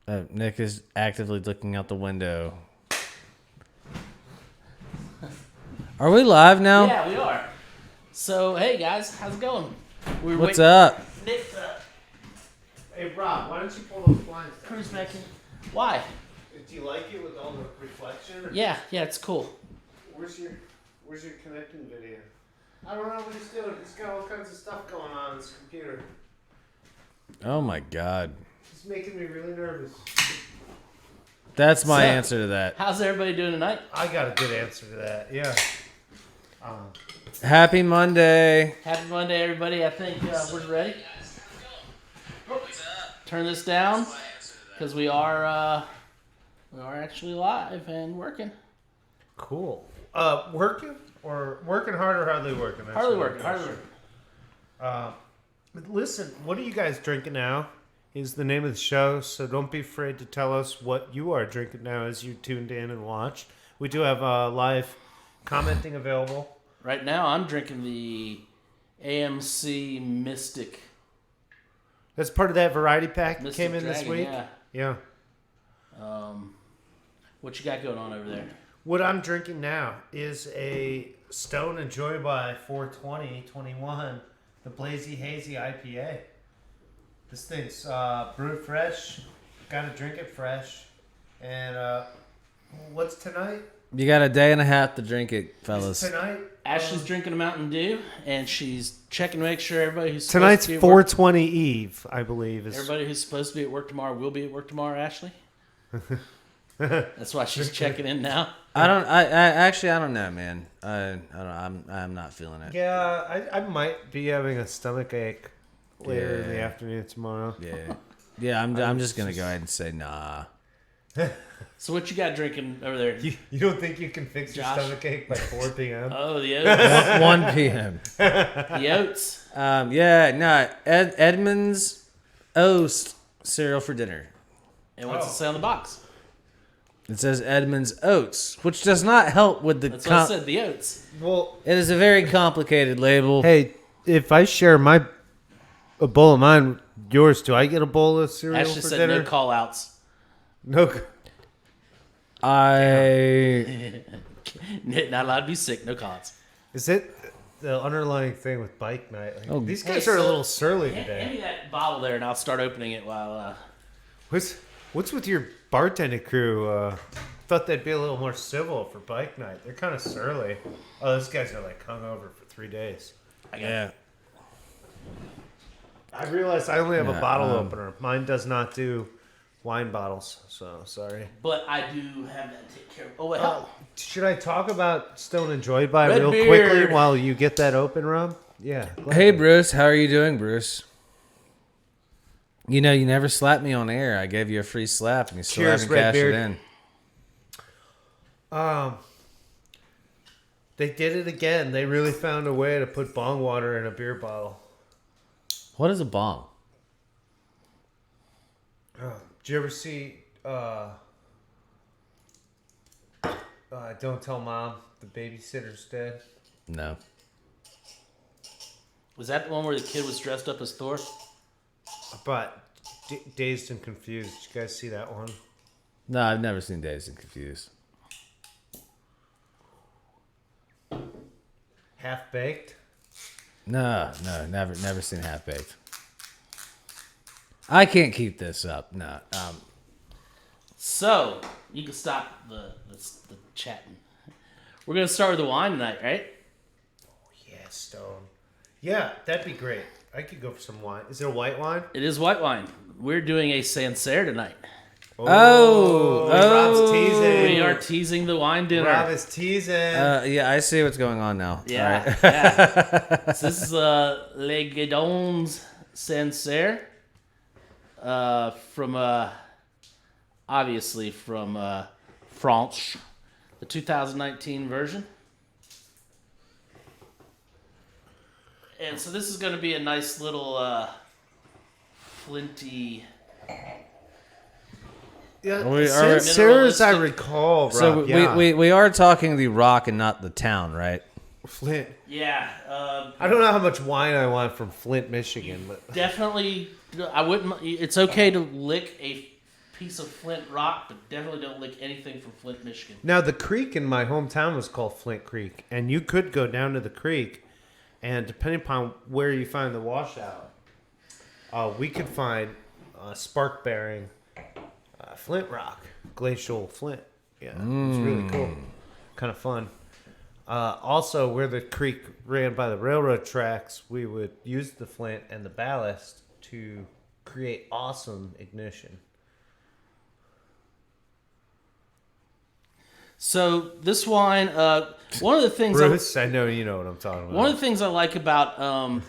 Nick is actively looking out the window. Are we live now? Yeah, we are. So, hey guys, how's it going? What's up? Nick, Hey Rob, why don't you pull those blinds down? cruise back in. Why? Do you like it with all the reflection? Or Yeah, it's cool. Where's your connecting video? I don't know what he's doing. He's got all kinds of stuff going on his computer. Oh my god. He's making me really nervous. That's my So- answer to that. How's everybody doing tonight? I got a good answer to that. Yeah. Happy Monday. Happy Monday, everybody. I think we're ready. Turn this down because we are actually live and working. Cool. Working or working hard or hardly working? That's Hardly what working. I'm Hardly sure. working. Listen, what are you guys drinking now? Is the name of the show, so don't be afraid to tell us what you are drinking now as you tuned in and watched. We do have live commenting available. Right now, I'm drinking the AMC Mystic. That's part of that variety pack that Mystic came in this Dragon, week. Yeah. Yeah. What you got going on over there? What I'm drinking now is a Stone and Joy by 420-21, the Blazy Hazy IPA. This thing's brewed fresh. Gotta drink it fresh. And what's tonight? You got a day and a half to drink it, fellas. Tonight? Ashley's drinking a Mountain Dew, and she's checking to make sure everybody who's Tonight's supposed to be at work, 420 Eve, I believe. everybody who's supposed to be at work tomorrow will be at work tomorrow. Ashley. That's why she's checking in now. I don't know, man. I'm not feeling it. Yeah, I might be having a stomach ache later in the Yeah. afternoon tomorrow. Yeah. I'm just gonna go ahead and say nah. So what you got drinking over there? You don't think you can fix your Josh? stomach ache by 4 p.m.? Oh, the oats. 1 p.m. The oats. Edmund's Oast cereal for dinner. And what's it say on the box? It says Edmund's Oats, which does not help with the. That's what I said. The oats. Well, It is a very complicated label. hey, if I share a bowl of mine with yours, do I get a bowl of cereal Ashley for said dinner? no call outs. No. Not allowed to be sick. No call outs. Is it the underlying thing with bike night? Like, these guys Hey, are a so- little surly Hand today. me that bottle there, and I'll start opening it while. What's with your bartending crew? Thought they'd be a little more civil for bike night. They're kind of surly. Oh, those guys are like hungover for 3 days. Yeah. I realized I only have a Yeah, bottle opener. Mine does not do wine bottles, so sorry. But I do have that to take care of. Oh, wait. hell. Should I talk about Stone and Joy by Red real beard. quickly while you get that open, Rob? Yeah. gladly. Hey, Bruce. How are you doing, Bruce? You know, you never slapped me on air. I gave you a free slap, and you still Cheers, haven't cashed Redbeard. it in. They did it again. They really found a way to put bong water in a beer bottle. What is a bong? Did you ever see Don't Tell Mom, the babysitter's dead? No. Was that the one where the kid was dressed up as Thor? But Dazed and Confused. Did you guys see that one? No, I've never seen Dazed and Confused. Half Baked? No, never seen Half Baked. I can't keep this up. No. So, you can stop the chatting. We're going to start with the wine tonight, right? Yeah, Stone. Yeah, that'd be great. I could go for some wine. Is it a white wine? It is white wine. We're doing a Sancerre tonight. Rob's teasing. We are teasing the wine dinner. Rob is teasing. Yeah, I see what's going on now. Yeah, All right. yeah. So this is Les Guidons Sancerre from obviously from France, the 2019 version. And so this is going to be a nice little flinty. Yeah, We are- Sancerre, as I Mineralistic. recall, Rob. So yeah. we are talking the rock and not the town, right? Flint. Yeah, I don't know how much wine I want from Flint, Michigan, but definitely. I wouldn't. It's okay to lick a piece of Flint rock, but definitely don't lick anything from Flint, Michigan. Now, the creek in my hometown was called Flint Creek, and you could go down to the creek, and depending upon where you find the washout, we could find spark-bearing flint rock, glacial flint. Yeah, it was really cool. Kind of fun. Also, where the creek ran by the railroad tracks, we would use the flint and the ballast to create awesome ignition. So this wine, one of the things Bruce, I know you know what I'm talking about. one of the things I like about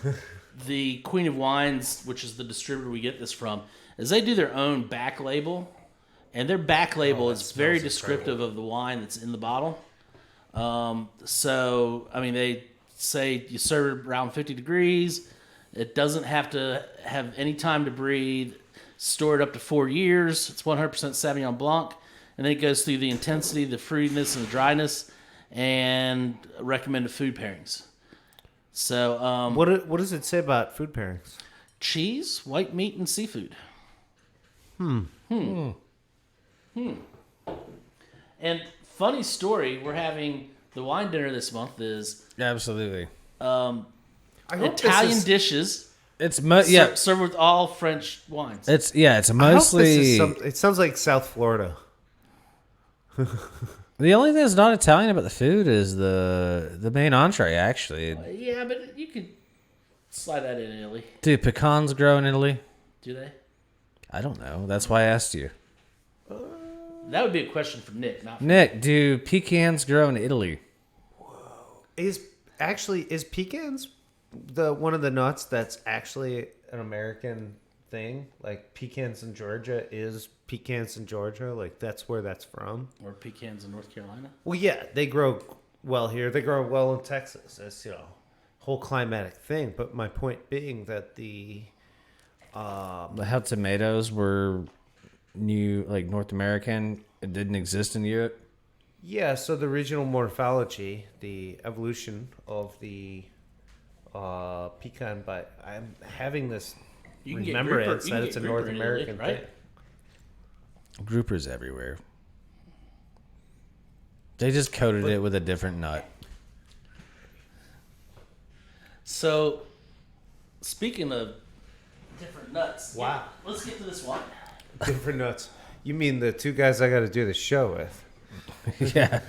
the Queen of Wines, which is the distributor we get this from, is they do their own back label, and their back label is very descriptive of the wine that's in the bottle. So I mean, they say you serve it around 50 degrees. It doesn't have to have any time to breathe. Store it up to 4 years. It's 100% Sauvignon Blanc. And then it goes through the intensity, the fruitiness, and the dryness, and recommended food pairings. So, what does it say about food pairings? cheese, white meat, and seafood. And funny story, we're having the wine dinner this month is Absolutely. I hope Italian dishes It's served with all French wines. It's I hope this mostly is it sounds like South Florida. the only thing that's not Italian about the food is the main entree. Actually, Yeah, but you could slide that in Italy. do pecans grow in Italy? Do they? I don't know. That's why I asked you. That would be a question for Nick, not for Nick, do pecans grow in Italy? Is pecans one of the nuts that's actually an American thing? Like pecans in Georgia is pecans in Georgia, like that's where that's from. or pecans in North Carolina. Well, yeah, they grow well here. They grow well in Texas. It's whole climatic thing. But my point being that How tomatoes were new, like North American, it didn't exist in Europe. yeah, so the regional morphology, the evolution of the pecan, but I'm having this You can get remembrance grouper- you that can it's a get North grouper in Italy, American right? thing. Groupers everywhere. They just coated it with a different nut. So, speaking of different nuts, Wow. let's get to this one. Different nuts. You mean the two guys I got to do the show with? Yeah.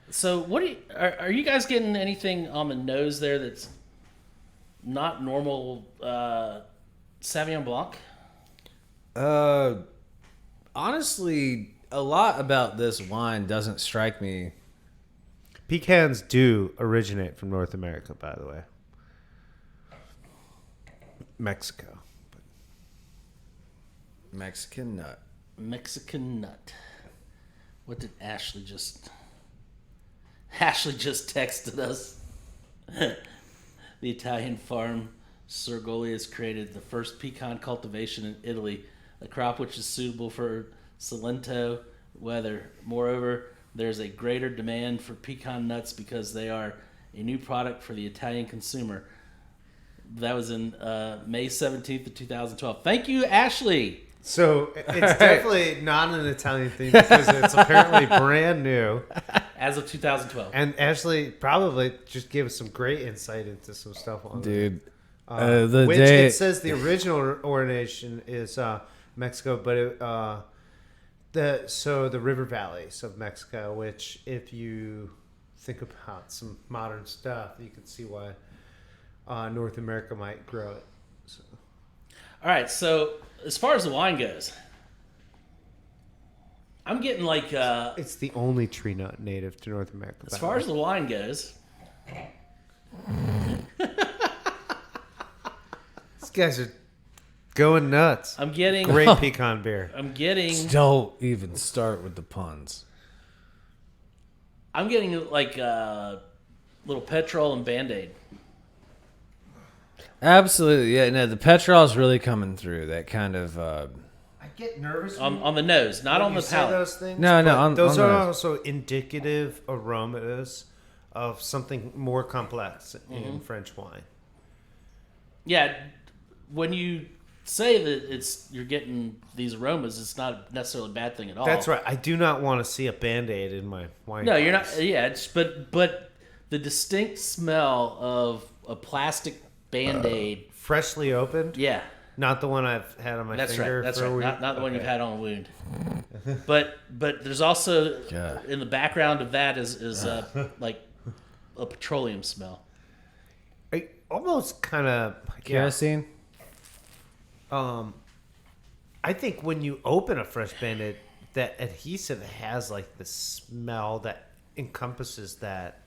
So, what are you guys getting anything on the nose there that's not normal Sauvignon Blanc? Honestly, a lot about this wine doesn't strike me. Pecans do originate from North America, by the way. Mexico. Mexican nut. Mexican nut. What did Ashley just... Ashley just texted us. The Italian farm Sergoli has created the first pecan cultivation in Italy, a crop which is suitable for Salento weather. Moreover, there's a greater demand for pecan nuts because they are a new product for the Italian consumer. That was in May 17th of 2012. Thank you, Ashley. So it's definitely not an Italian thing because it's apparently brand new. As of 2012. And Ashley probably just gave us some great insight into some stuff on Dude. which it says the original ordination is Mexico, but the river valleys of Mexico, which if you think about some modern stuff, you can see why North America might grow it. So. All right, so as far as the wine goes, I'm getting like It's the only tree nut native to North America. as far as the wine goes, these guys are going nuts. I'm getting Great pecan beer. I'm getting Don't even start with the puns. like little petrol and Band-Aid. Absolutely. Yeah, no, the petrol is really coming through. That kind of I get nervous On the nose, not on the palate. those things. No, but on those the are nose. also indicative aromas of something more complex in French wine. Yeah, when you say that you're getting these aromas, it's not necessarily a bad thing at all. That's right. I do not want to see a Band-Aid in my wine. No, you're glass. not. Yeah, but the distinct smell of a plastic Band-Aid. Freshly opened. Yeah, Not the one I've had on my that's finger. right. That's for a right. week? Not the one you've Okay. had on a wound. but there's also Yeah. in the background of that is like a petroleum smell. I almost kind of Kerosene? I think when you open a fresh Band-Aid, that adhesive has like the smell that encompasses that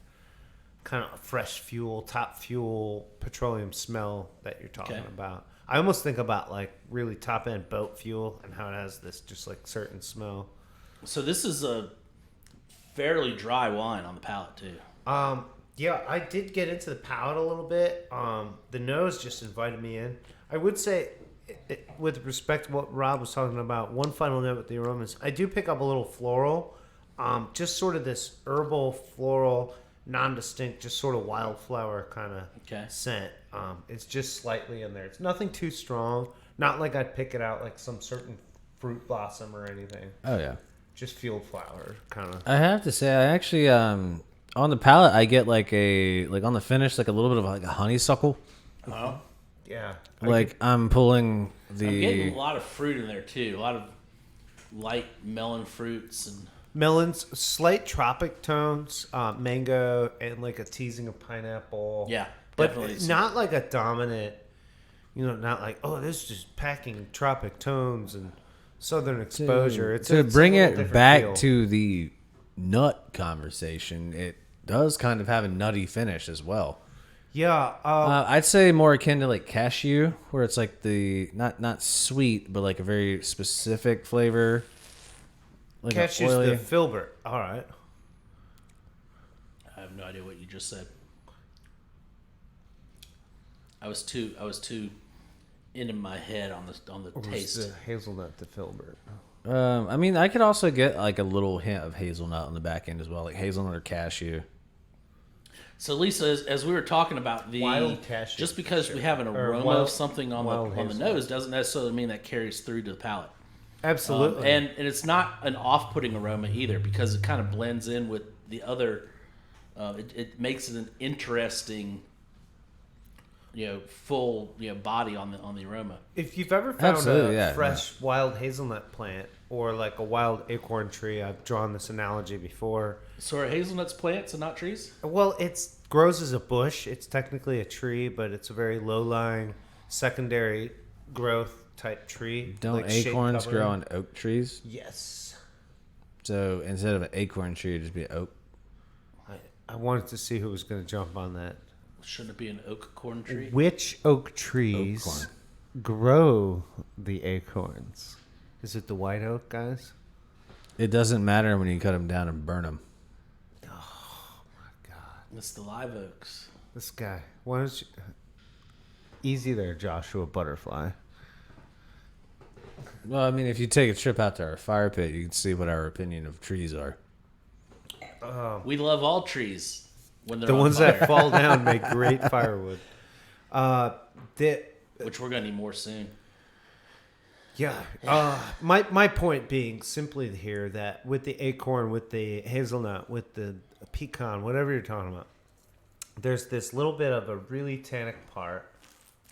kind of fresh fuel, top fuel, petroleum smell that you're talking Okay. about. I almost think about like really top end boat fuel and how it has this just like certain smell. So this is a fairly dry wine on the palate too. Yeah, I did get into the palate a little bit. The nose just invited me in. I would say, with respect to what Rob was talking about, one final note with the aromas, I do pick up a little floral, just sort of this herbal, floral, non-distinct, just sort of wildflower kind of Okay. scent. It's just slightly in there. It's nothing too strong. Not like I'd pick it out like some certain fruit blossom or anything. Oh, yeah. Just field flower kind of. I have to say, I actually, on the palate, I get like on the finish, like a little bit of like a honeysuckle. Oh. Yeah. Like I'm pulling I'm getting the. a lot of fruit in there too. A lot of light melon fruits and Melons, slight tropic tones, mango, and like a teasing of pineapple. yeah, but definitely not like a dominant. Not like this is just packing tropic tones and southern exposure. It's to it's bring a little it different back feel. to the nut conversation, it does kind of have a nutty finish as well. Yeah, I'd say more akin to like cashew, where it's like the not sweet, but like a very specific flavor. Like a cashew's oily- the filbert. All right. I have no idea what you just said. I was too into my head on the Or was taste. the hazelnut the filbert? I mean, I could also get like a little hint of hazelnut on the back end as well, like hazelnut or cashew. So Lisa, as we were talking about the Wild cashew, just because we have an Or aroma wild- of something on wild the hazelnut. nose doesn't necessarily mean that carries through to the palate. Absolutely. And it's not an off-putting aroma either because it kind of blends in with the other. It makes it an interesting, full body on the aroma. if you've ever found Absolutely, a yeah, fresh wild hazelnut plant or like a wild acorn tree, I've drawn this analogy before. So are hazelnuts plants and not trees? Well, it grows as a bush. It's technically a tree, but it's a very low-lying secondary growth type tree. Don't like shade acorns covering. grow on oak trees? Yes. So instead of an acorn tree, it'd just be oak. I wanted to see who was going to jump on that. Shouldn't it be an oak corn tree? Which oak trees Oakhorn. grow the acorns? Is it the white oak, guys? It doesn't matter when you cut them down and burn them. It's the live oaks. This guy. Why don't you... Easy there, Joshua Butterfly. Well, I mean, if you take a trip out to our fire pit, you can see what our opinion of trees are. We love all trees when they're The on ones fire, that fall down make great firewood. The which we're gonna need more soon. Yeah. My point being simply here that with the acorn, with the hazelnut, with the pecan, whatever you're talking about, there's this little bit of a really tannic part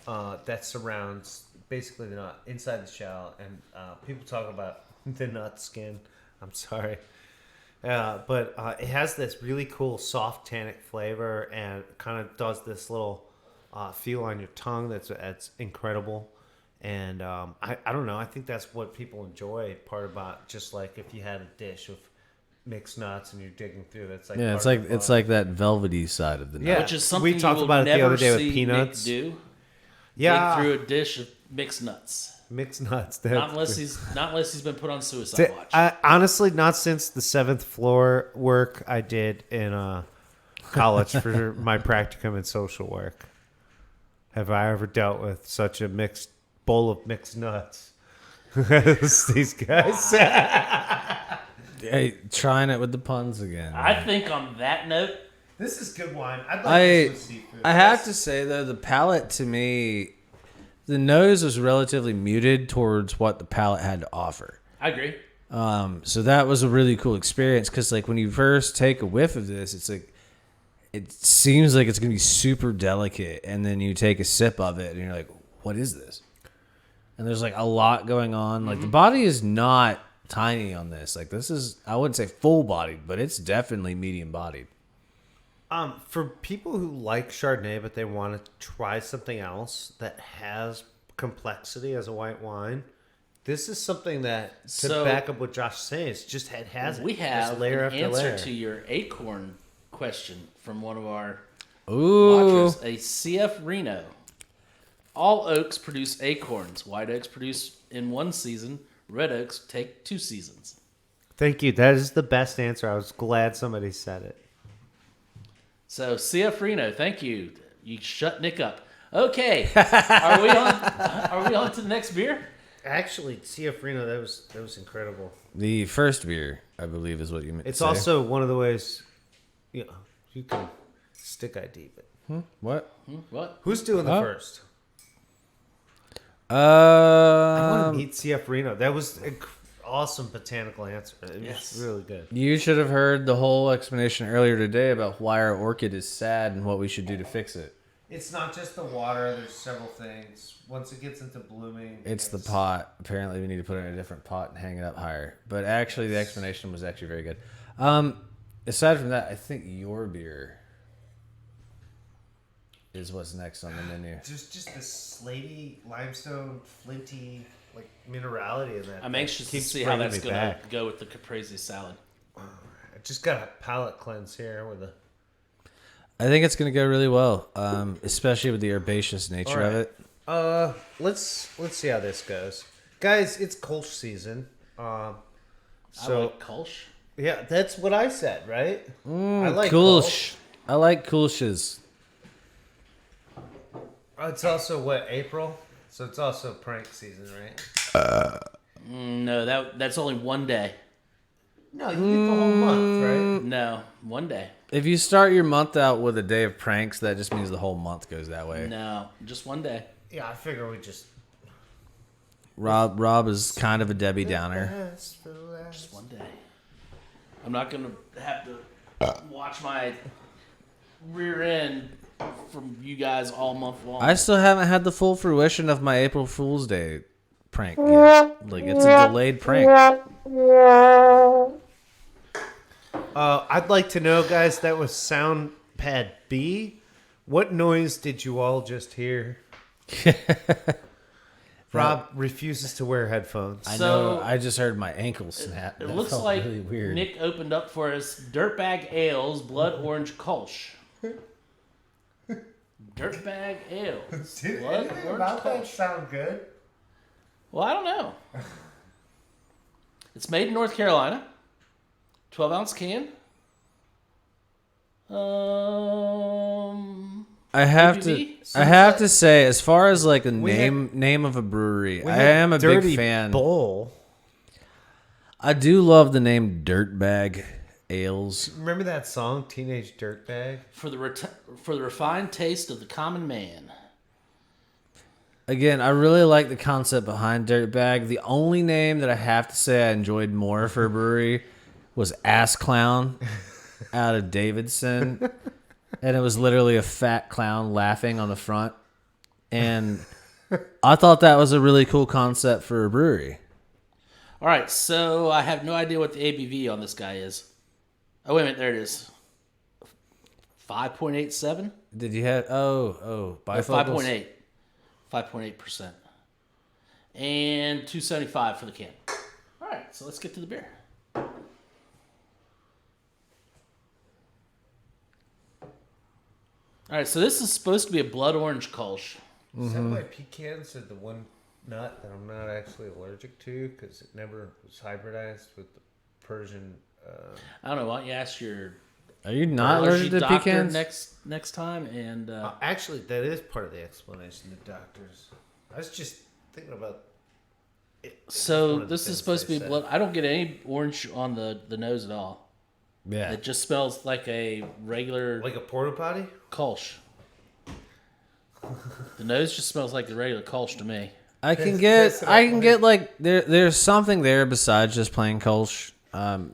that surrounds basically the nut inside the shell. And people talk about the nut skin. I'm sorry. But it has this really cool soft tannic flavor and kind of does this little feel on your tongue that's incredible. And I don't know. I think that's what people enjoy. Part about just like if you had a dish of mixed nuts and you're digging through, it's like Yeah, part it's of like the it's fun. like that velvety side of the nut. Yeah. Which is something We talked you will about it the never other day with see peanuts. Nick do. Yeah, Dig through a dish of mixed nuts. mixed nuts. Not unless he's been put on suicide watch. Honestly, not since the 7th floor work I did in college for my practicum in social work have I ever dealt with such a mixed bowl of mixed nuts as these guys. Hey, trying it with the puns again. I think on that note, This is good wine. I'd like I this with seafood. I have to say though, the palate to me, the nose was relatively muted towards what the palate had to offer. I agree. So that was a really cool experience because like when you first take a whiff of this, it's like it seems like it's gonna be super delicate, and then you take a sip of it and you're like, what is this? And there's like a lot going on. Like the body is not tiny on this. Like this is, I wouldn't say full bodied, but it's definitely medium bodied. For people who like Chardonnay but they want to try something else that has complexity as a white wine, this is something that, to back up what Josh is saying, it's just it has We have It's layer an after answer layer. to your acorn question from one of our Ooh. watchers. A CF Reno. All oaks produce acorns. White oaks produce in one season. Red oaks take 2 seasons. Thank you. That is the best answer. I was glad somebody said it. So CF Reno, thank you. You shut Nick up. Okay, are we on? Are we on to the next beer? Actually, CF Reno, that was incredible. The first beer, I believe, is what you meant. It's to say. also one of the ways, you can stick ID. But What? What? who's doing the Oh. first? I want Um, to meet CF Reno. That was an awesome botanical answer. It Yes. was really good. you should have heard the whole explanation earlier today about why our orchid is sad and what we should do to fix it. It's not just the water. There's several things. Once it gets into blooming, It's the pot. Apparently, we need to put it in a different pot and hang it up higher. But actually, the explanation was actually very good. Aside from that, I think your beer is what's next on the menu. Just this slatey, limestone, flinty, like minerality in that. I'm anxious to Keeps see how bringing that's me going to back. go with the caprese salad. I just got a palate cleanse here with a. I think it's going to go really well, especially with the herbaceous nature All of right. it. Let's see how this goes, guys. It's Kolsch season. I So like Kolsch. yeah, that's what I said, right? I like Kolsch. Kulsh. I like Kulshes. It's also what, April, so it's also prank season, right? No, that's only one day. No, you get the whole month, right? No, one day. If you start your month out with a day of pranks, that just means the whole month goes that way. No, just one day. Yeah, I figure we just. Rob is kind of a Debbie Downer. Just one day. I'm not going to have to watch my rear end from you guys all month long. I still haven't had the full fruition of my April Fool's Day prank yet. Like, it's a delayed prank. I'd like to know, guys, that was sound pad B. What noise did you all just hear? Rob refuses to wear headphones. I So- know. I just heard my ankle snap. It That looks felt like really weird. Nick opened up for us Dirtbag Ales Blood Orange Kolsch. Dirtbag Ales Blood Orange Kolsch. sound good? Well, I don't know. It's made in North Carolina. 12-ounce can. I have ABV? to. I have to say, as far as like a name of a brewery, I am a big fan. Bowl. I do love the name Dirtbag Ales. Remember that song, Teenage Dirtbag? For the refined taste of the common man. Again, I really like the concept behind Dirtbag. The only name that I have to say I enjoyed more for a brewery was Ass Clown out of Davidson. And it was literally a fat clown laughing on the front. And I thought that was a really cool concept for a brewery. All right, so I have no idea what the ABV on this guy is. Oh, wait a minute. There it is. 5.87? Did you have... Oh, bifocals? 5.8. 5.8%. And $2.75 for the can. All right, so let's get to the beer. All right, so this is supposed to be a blood orange Kolsch. Is that why pecans are the one nut that I'm not actually allergic to? Because it never was hybridized with the Persian. I don't know. Why don't you ask your Are you not allergy allergic to doctor pecans? next time? And Actually, that is part of the explanation. The doctors. I was just thinking about. so this is supposed to be blood. I don't get any orange on the nose at all. Yeah. It just smells like a regular Like a porta potty. Kolsch. The nose just smells like the regular Kolsch to me. I can get like there's something there besides just plain Kolsch,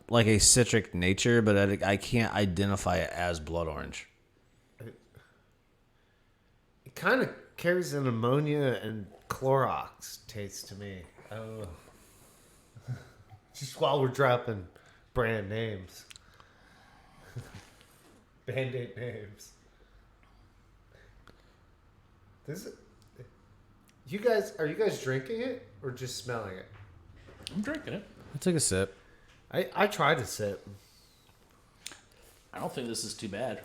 like a citric nature, but I can't identify it as blood orange. It kind of carries an ammonia and Clorox taste to me. Oh, just while we're dropping brand names, Band-Aid names. Are you guys drinking it or just smelling it? I'm drinking it. I took a sip. I tried to sip. I don't think this is too bad.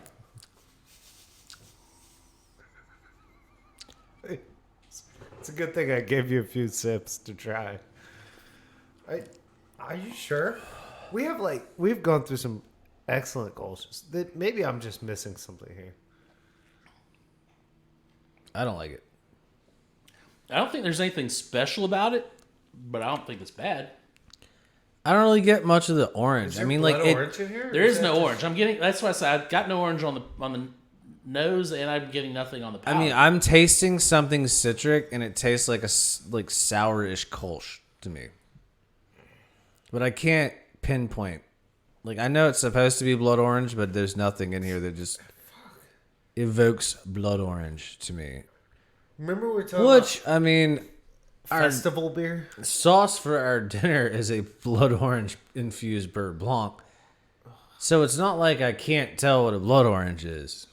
It's a good thing I gave you a few sips to try. Are you sure? We've gone through some excellent Kolsch's. That maybe I'm just missing something here. I don't like it. I don't think there's anything special about it, but I don't think it's bad. I don't really get much of the orange. Is I mean, there like blood orange in here? There is no orange. That's why I said I've got no orange on the nose, and I'm getting nothing on the palate. I mean, I'm tasting something citric, and it tastes like like sourish Kolsch to me. But I can't pinpoint. Like, I know it's supposed to be blood orange, but there's nothing in here that just evokes blood orange to me. Remember we were talking about I mean, our festival beer? sauce for our dinner is a blood orange infused Beurre Blanc. So it's not like I can't tell what a blood orange is.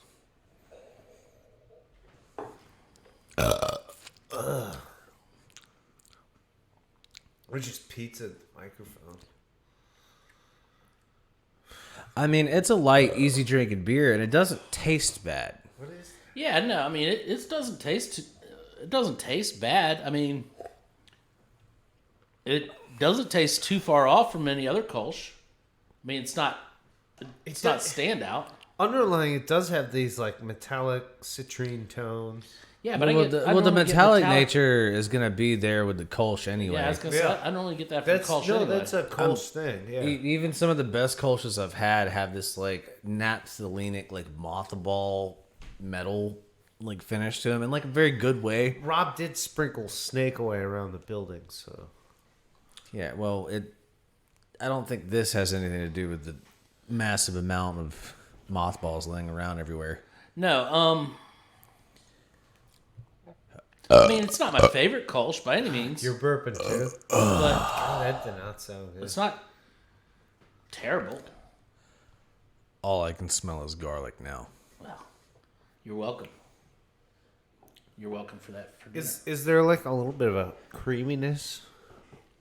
Or just pizza microphone. I mean, it's a light, easy drinking beer, and it doesn't taste bad. What is that? yeah, no. I mean, it doesn't taste. It doesn't taste bad. I mean, it doesn't taste too far off from any other Kolsch. I mean, it's not. It's not standout. Underlying, it does have these like metallic citrine tones. Yeah, but The metallic nature is gonna be there with the Kolsch anyway. Yeah, I was gonna say Yeah. I normally get that from Kolsch anyway. That's a Kolsch thing. Yeah. Even some of the best Kolsch's I've had have this like naphthalenic, like mothball metal like finish to them in like a very good way. Rob did sprinkle snake oil around the building, so Yeah, well, I don't think this has anything to do with the massive amount of mothballs laying around everywhere. No, I mean, it's not my favorite Kolsch by any means, you're burping too. but Oh, that did not sound good. it's not terrible. All I can smell is garlic now. Well, you're welcome. You're welcome for that. For dinner. Is there like a little bit of a creaminess?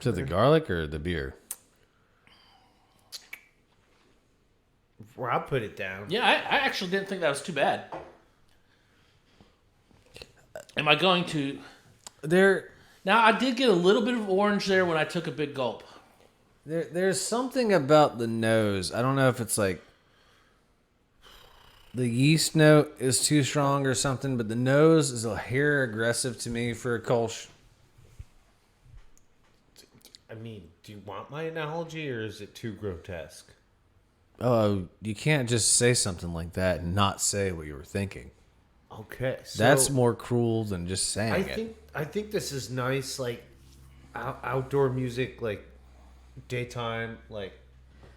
To the garlic or the beer? Rob put it down. Yeah, I actually didn't think that was too bad. Am I going to... Now, I did get a little bit of orange there when I took a big gulp. There's something about the nose. I don't know if it's like the yeast note is too strong or something, but the nose is a hair aggressive to me for a Kolsch. I mean, do you want my analogy or is it too grotesque? Oh, you can't just say something like that and not say what you were thinking. Okay, so That's more cruel than just saying it. I think this is nice, like outdoor music, like daytime, like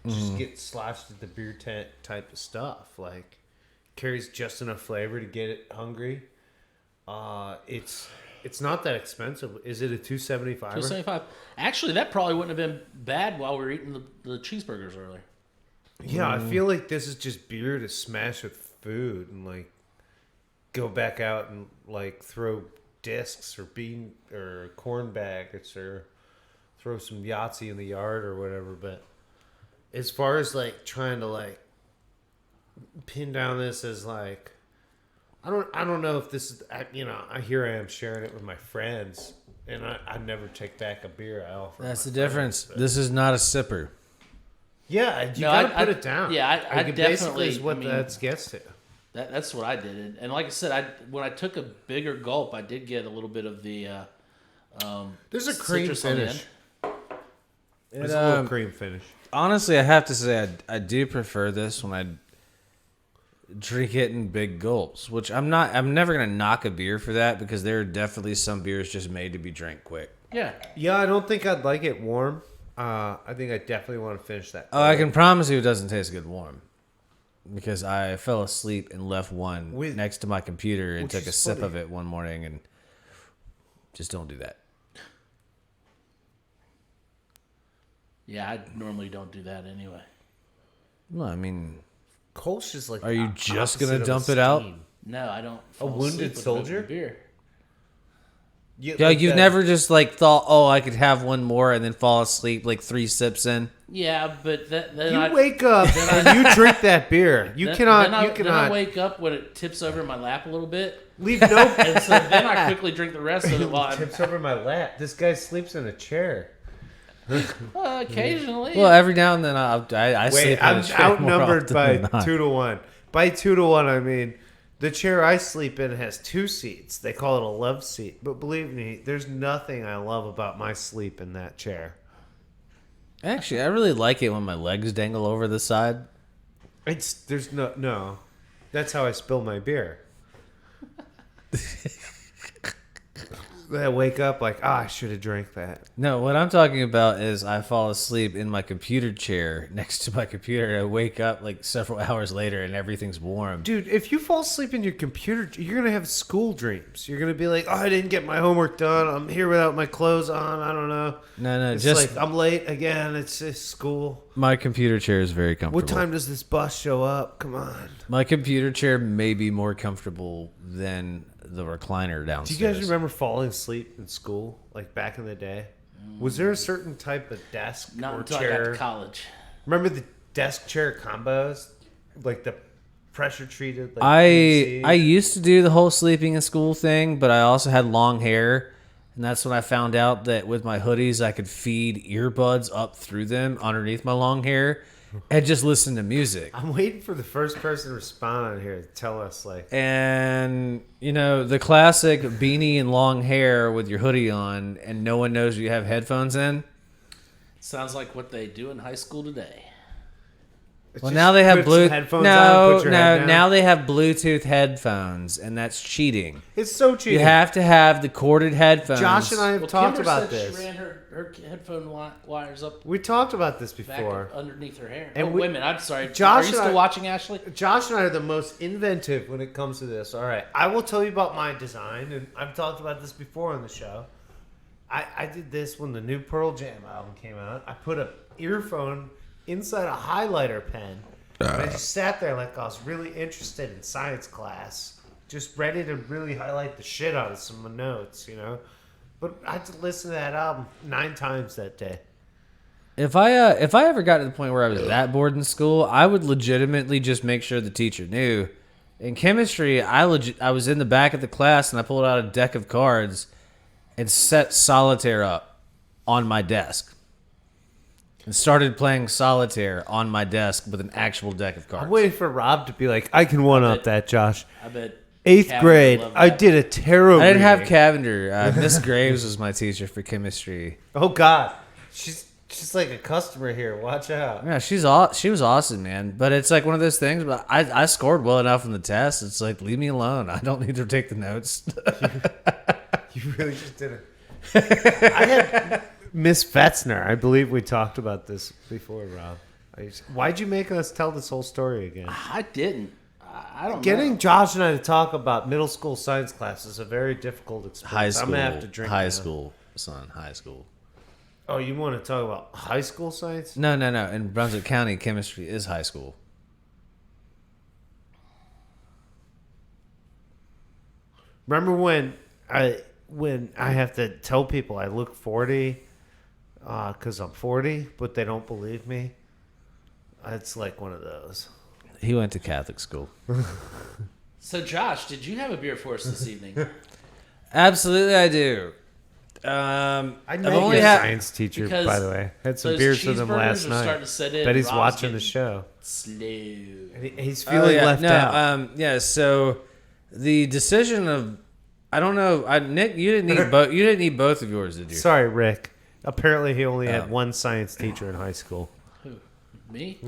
just get slashed at the beer tent type of stuff. Like carries just enough flavor to get it hungry. It's not that expensive. Is it a $2.75? $2.75. Actually, that probably wouldn't have been bad while we were eating the cheeseburgers earlier. Yeah, I feel like this is just beer to smash with food and like go back out and like throw discs or bean or corn bags or throw some Yahtzee in the yard or whatever. But as far as like trying to like pin down this as like, I don't know if this is, here I am sharing it with my friends and I never take back a beer I offer. That's the my difference. friends, but- This is not a sipper. Yeah, you gotta put it down. Yeah, I Like, it definitely basically is what I mean, that gets to. That's what I did, and like I said, when I took a bigger gulp, I did get a little bit of the. There's a cream citrus on the finish. end. There's a little cream finish. Honestly, I have to say I do prefer this when drink it in big gulps, which I'm never going to knock a beer for that because there are definitely some beers just made to be drank quick. Yeah. Yeah, I don't think I'd like it warm. I think I definitely want to finish that. Oh, I can promise you it doesn't taste good warm. Because I fell asleep and left one next to my computer and took a sip of it one morning, and just don't do that. Yeah, I normally don't do that anyway. Well, I mean, Kolsch is like. are you just going to opposite dump of it out? steam. No, I don't. A fall wounded asleep with soldier? open beer. Yeah, you've never just like thought, oh, I could have one more and then fall asleep like 3 sips in. Yeah, but then You wake up and you drink that beer. You cannot. Then I wake up when it tips over my lap a little bit, leave no. and so then I quickly drink the rest of it while I'm Tips over my lap. This guy sleeps in a chair. occasionally. Well, every now and then I sleep in I'm a chair more outnumbered often by than not. 2-1. By 2-1, I mean the chair I sleep in has 2 seats. They call it a love seat. But believe me, there's nothing I love about my sleep in that chair. Actually, I really like it when my legs dangle over the side. There's no. That's how I spill my beer. I wake up like, I should have drank that. No, what I'm talking about is I fall asleep in my computer chair next to my computer. And I wake up like several hours later and everything's warm. Dude, if you fall asleep in your computer, you're going to have school dreams. You're going to be like, oh, I didn't get my homework done. I'm here without my clothes on. I don't know. No, It's just like, I'm late again. It's just school. my computer chair is very comfortable. What time does this bus show up? Come on. My computer chair may be more comfortable than the recliner Do downstairs. you guys remember falling asleep in school, like back in the day? Was there a certain type of desk Not or until I chair? got to college. Remember the desk chair combos, like the pressure treated. Like I PVC? used to do the whole sleeping in school thing, but I also had long hair, and that's when I found out that with my hoodies I could feed earbuds up through them underneath my long hair and just listen to music. I'm waiting for the first person to respond on here to tell us, like, And you know, the classic beanie and long hair with your hoodie on and no one knows you have headphones in. Sounds like what they do in high school today. Well, just now they have put some blue. headphones No, on, put your head down. now they have Bluetooth headphones, and that's cheating. It's so cheating. You have to have the corded headphones. Josh and I have talked Kimber about said this. She ran her headphone wires up We talked about this back before. underneath her hair. And Oh, we- wait a minute. I'm sorry. Josh Are you and still I- watching, Ashley? Josh and I are the most inventive when it comes to this. All right, I will tell you about my design, and I've talked about this before on the show. I did this when the new Pearl Jam album came out. I put an earphone inside a highlighter pen, and I just sat there like I was really interested in science class, just ready to really highlight the shit out of some notes, you know. But I had to listen to that album 9 times that day. If I ever got to the point where I was that bored in school, I would legitimately just make sure the teacher knew. In chemistry, I was in the back of the class and I pulled out a deck of cards and set solitaire up on my desk. And started playing solitaire on my desk with an actual deck of cards. I'm waiting for Rob to be like, I can one up that, Josh. I bet. 8th Cavender grade, loved I that. did a tarot I didn't have reading. Cavender. Miss Graves was my teacher for chemistry. Oh God, she's like a customer here. Watch out. Yeah, she was awesome, man. But it's like one of those things. But I scored well enough in the test. It's like, leave me alone. I don't need to take the notes. You really just did it. I had Miss Fetzner. I believe we talked about this before, Rob. Why'd you make us tell this whole story again? I didn't. I don't know. Getting Josh and I to talk about middle school science class is a very difficult experience. High school, I'm gonna have to drink high now. school, son, high school. Oh, you want to talk about high school science? No. In Brunswick County, chemistry is high school. Remember when I have to tell people I look 40 because I'm 40, but they don't believe me? It's like one of those. He went to Catholic school. So, Josh, did you have a beer for us this evening? Absolutely, I do. I I've met only your had. science teacher, Because by the way. Had some those beers with him cheeseburgers last are starting night. to set in. Bet he's Rob's watching the getting show. Slow. And he's Oh, feeling yeah, left no, out. yeah. So the decision of, I don't know. Nick, you didn't need both. You didn't need both of yours, did you? Sorry, Rick. Apparently, he only Oh. had one science teacher in high school. Who? Me?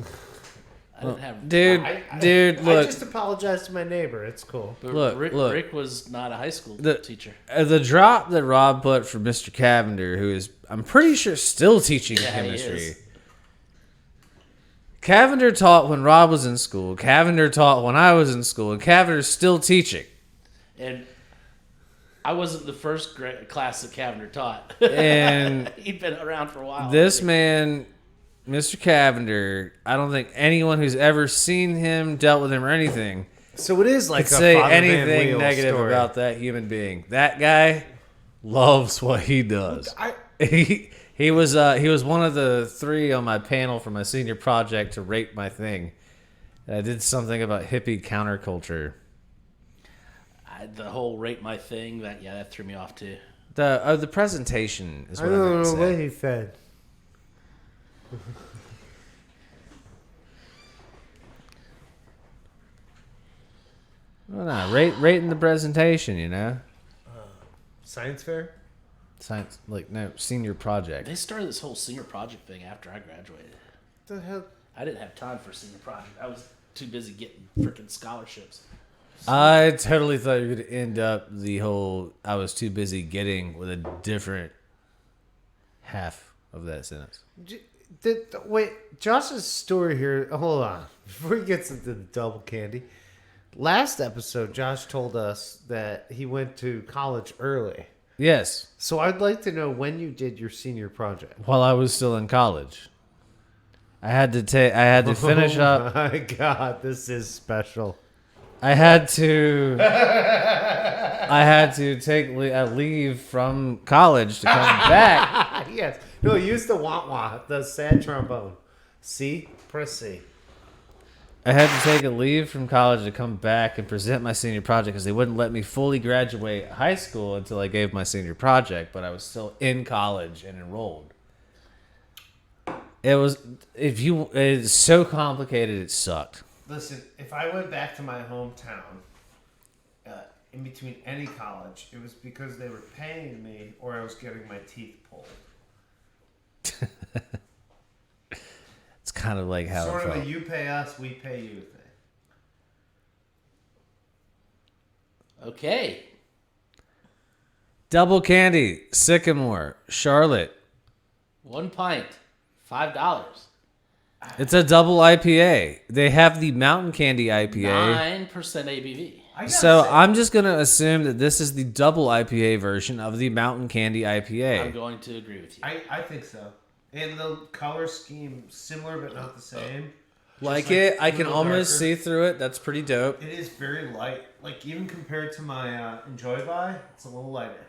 I didn't have. Dude, I look. just apologized to my neighbor. It's cool. But Look, Rick was not a high school teacher. The drop that Rob put for Mr. Cavender, who is, I'm pretty sure, still teaching chemistry. He is. Cavender taught when Rob was in school. Cavender taught when I was in school. And Cavender's still teaching. And I wasn't the first class that Cavender taught. And he'd been around for a while. this man, Mr. Cavender, I don't think anyone who's ever seen him, dealt with him, or anything So it is like could a say Father Van anything Wheel negative story. about that human being. That guy loves what he does. He was one of the 3 on my panel for my senior project to rate my thing. And I did something about hippie counterculture. The whole rate my thing, that threw me off too. The presentation is I what I meant don't to know what say. he said. Well, nah, rating the presentation, you know? Science fair? Science, senior project. They started this whole senior project thing after I graduated. What the hell? I didn't have time for senior project. I was too busy getting freaking scholarships. I totally thought you were going to end up the whole I was too busy getting with a different half of that sentence. Wait, Josh's story here. Hold on. Before he gets into the double candy. Last episode, Josh told us that he went to college early. Yes, So I'd like to know when you did your senior project. while I was still in college. I had to finish up. Oh my God, this is special. I had to take leave from college to come back. Yes. No, use the wah-wah, the sad trombone. C, press C. I had to take a leave from college to come back and present my senior project because they wouldn't let me fully graduate high school until I gave my senior project, but I was still in college and enrolled. It's so complicated, it sucked. Listen, if I went back to my hometown in between any college, it was because they were paying me or I was getting my teeth pulled. It's kind of like how Sort it of felt. a you pay us, we pay you thing. Okay. Double Candy, Sycamore, Charlotte. 1 pint, $5. It's a double IPA. They have the Mountain Candy IPA. 9% ABV. So I'm just going to assume that this is the double IPA version of the Mountain Candy IPA. I'm going to agree with you. I think so. And the color scheme similar but not the same. Like Just it. I a can little almost darker. see through it. That's pretty dope. It is very light. Like even compared to my Enjoy By, it's a little lighter.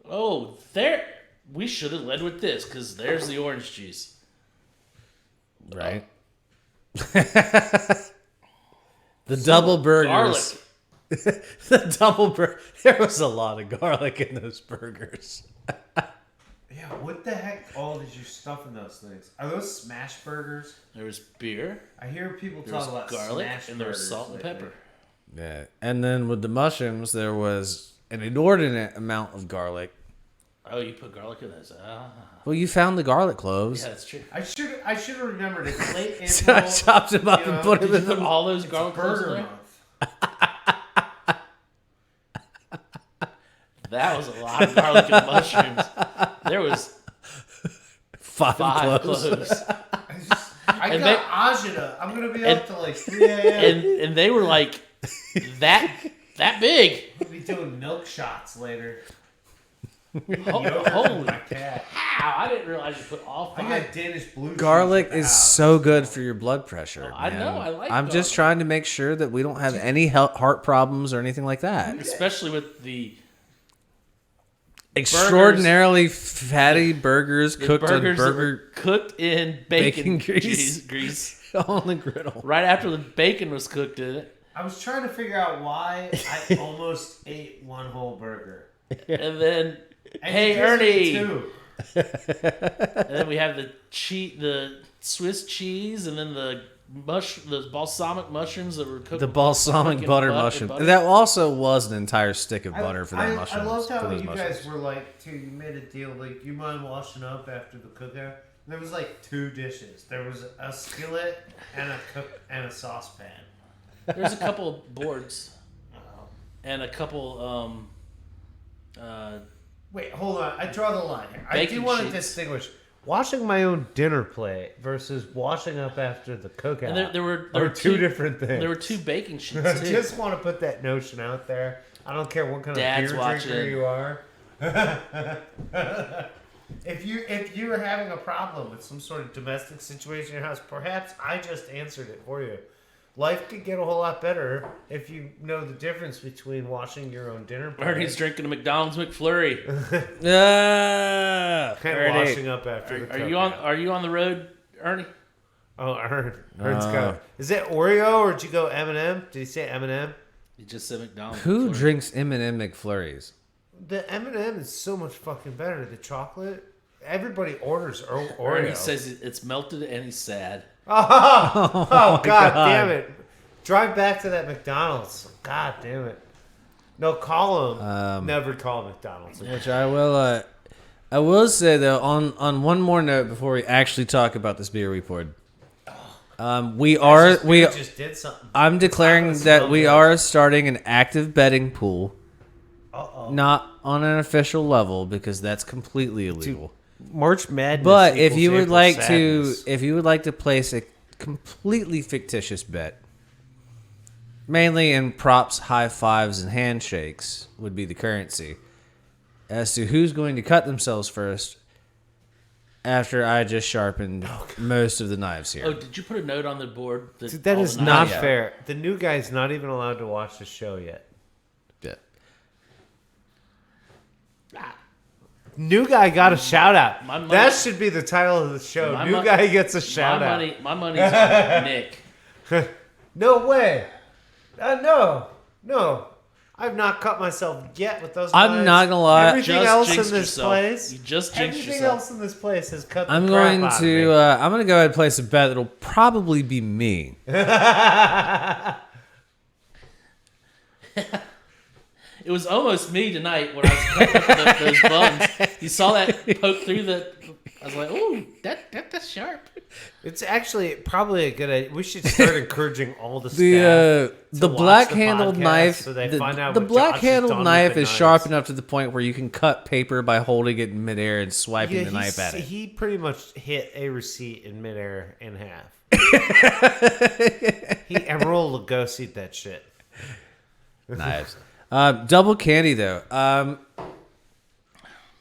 Oh, we should have led with this because there's the orange juice. Right? The double burgers. Garlic. The double burger. There was a lot of garlic in those burgers. Yeah, what the heck all did you stuff in those things? Are those smash burgers? There was beer. I hear people There talk was about garlic, smash and there was burgers salt and lately. pepper. Yeah. And then with the mushrooms, there was an inordinate amount of garlic. Oh, you put garlic in this? Well, you found the garlic cloves. Yeah, that's true. I should have remembered it's late April. So I chopped them up you know, and put them Did in you put the... all those It's garlic cloves in burger there? month. That was a lot of garlic and mushrooms. There was five 5 cloves. cloves. I And got agita. I'm gonna be up to like 3 a.m. And they were like that big. We'll be doing milk shots later. Holy Holy my cat! cow! I didn't realize you put all I 5. got Danish blue. Garlic cheese at the is house. so good for your blood pressure. I man. know, I like I'm just garlic. trying to make sure that we don't have any heart problems or anything like that. Especially with the Extraordinarily fatty burgers cooked in burgers that were burger cooked in bacon, grease. grease. on the griddle. Right after the bacon was cooked in it. I was trying to figure out why I almost ate one whole burger. And then, And hey you just ate Ernie. two. And then we have the Swiss cheese, and then the balsamic mushrooms that were cooked. The balsamic fucking butter butt- mushroom. butter. That also was an entire stick of butter for that I mushroom. loved how for those you mushrooms. guys were like, too. You made a deal like, you mind washing up after the cookout? There was like 2 dishes. There was a skillet and a saucepan. There's a couple boards and a couple. Wait, hold on. I draw the line here. I Baking do want to sheets. distinguish washing my own dinner plate versus washing up after the cookout. And there are were two different things. There were 2 baking sheets I too. just want to put that notion out there. I don't care what kind Dad's of beer watching. drinker you are. If you were having a problem with some sort of domestic situation in your house, perhaps I just answered it for you. Life could get a whole lot better if you know the difference between washing your own dinner plate Ernie's drinking a McDonald's McFlurry. Ah, and washing up after the cookout. Are you on the road, Ernie? Oh, Ern's got. Is it Oreo or did you go M&M? Did he say M&M? You just said McDonald's. Who McFlurry. drinks M&M McFlurries? The M&M is so much fucking better. The chocolate. Everybody orders Oreo. Ernie says it's melted and he's sad. Oh, God God. damn it. Drive back to that McDonald's. God damn it. No, call him. Never call McDonald's. Which I will say though, on one more note before we actually talk about this beer we poured. We just did something. I'm declaring It's not that gonna we smell are starting an active betting pool. Uh-oh. Not on an official level because that's completely illegal. March Madness. But if you would April like sadness. to, if you would like to place a completely fictitious bet, mainly in props, high fives, and handshakes would be the currency, as to who's going to cut themselves first. After I just sharpened most of the knives here. Oh, did you put a note on the board? That all is the not knives- fair. The new guy's not even allowed to watch the show yet. Yeah. New guy got a shout out. My money- That should be the title of the show. My New mon- guy gets a shout out. My money's on Nick. No way. No. I've not cut myself yet with those I'm knives. not gonna lie. Everything Just else in jinxed this yourself. place. You just jinxed Everything yourself. else in this place has cut the I'm crap going out of to. me. I'm going to go ahead and place a bet that'll probably be me. It was almost me tonight when I was cutting up those buns. You saw that poke through the. I was like, "Ooh, that's sharp." It's actually probably a good idea. We should start encouraging all the staff. The watch black the handled podcast knife. so they the find out the what black Josh has handled done with knife the is knives. sharp enough to the point where you can cut paper by holding it in midair and swiping the knife at it. He pretty much hit a receipt in midair in half. He Emerald Lugosi'd that shit. Knives. Double candy though.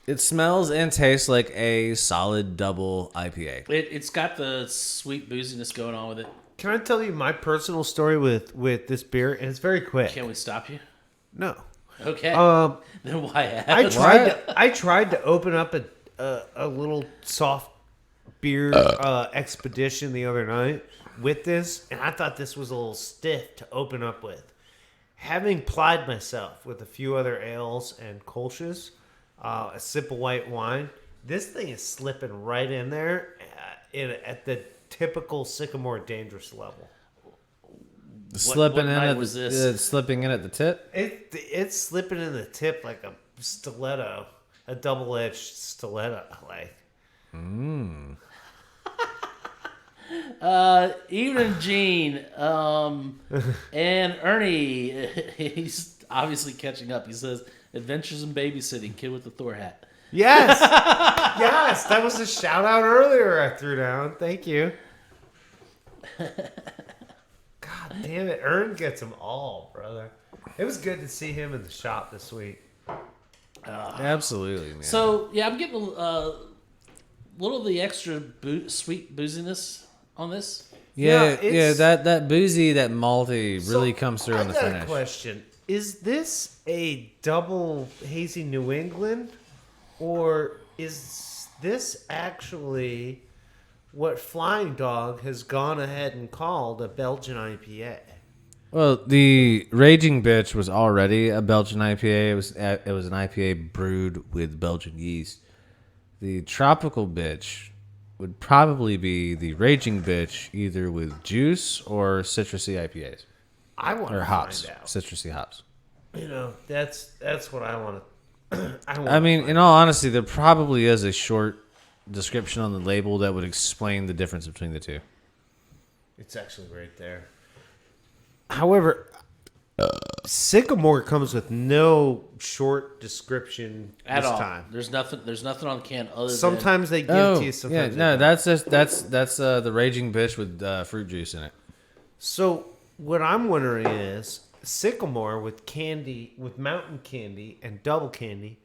It smells and tastes like a solid double IPA. It's got the sweet booziness going on with it. Can I tell you my personal story with this beer? And it's very quick. Can we stop you? No. Okay. Then why ask? I tried to open up a little soft beer expedition the other night with this, and I thought this was a little stiff to open up with. Having plied myself with a few other ales and kolsches, a sip of white wine, this thing is slipping right in there at the typical Sycamore dangerous level. Slipping night in was this? slipping in at the tip. It's slipping in the tip like a stiletto, a double-edged stiletto. Like, Evening, Gene, and Ernie. He's obviously catching up. He says, "Adventures in Babysitting, kid with the Thor hat." yes, yes, that was a shout out earlier I threw down. Thank you. God damn it, Ern gets them all, brother. It was good to see him in the shop this week. Absolutely, man. So yeah, I'm getting a little of the extra sweet booziness on this. yeah, it's- that boozy, that malty really So, comes through on the I got finish. a question. Is this a double hazy New England, or is this actually what Flying Dog has gone ahead and called a Belgian IPA? Well, the Raging Bitch was already a Belgian IPA. It was an IPA brewed with Belgian yeast. The Tropical Bitch would probably be the Raging Bitch, either with juice or citrusy IPAs I want or to hops, find out. citrusy hops. You know, that's what I want to. I mean, in all honesty, there probably is a short description on the label that would explain the difference between the two? It's actually right there. However, Sycamore comes with no short description At this all. time. There's nothing on the can other Sometimes they give it to you. Yeah, Sometimes no, they don't. that's the Raging Bitch with fruit juice in it. So what I'm wondering is Sycamore with candy, with mountain candy and double candy.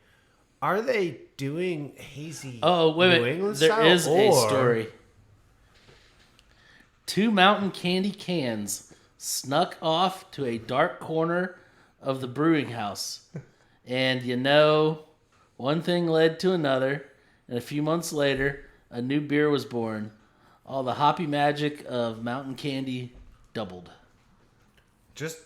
Are they doing hazy? Oh, wait a New minute. England There style, is a or- story. 2 mountain candy cans snuck off to a dark corner of the brewing house. And one thing led to another. And a few months later, a new beer was born. All the hoppy magic of mountain candy doubled. Just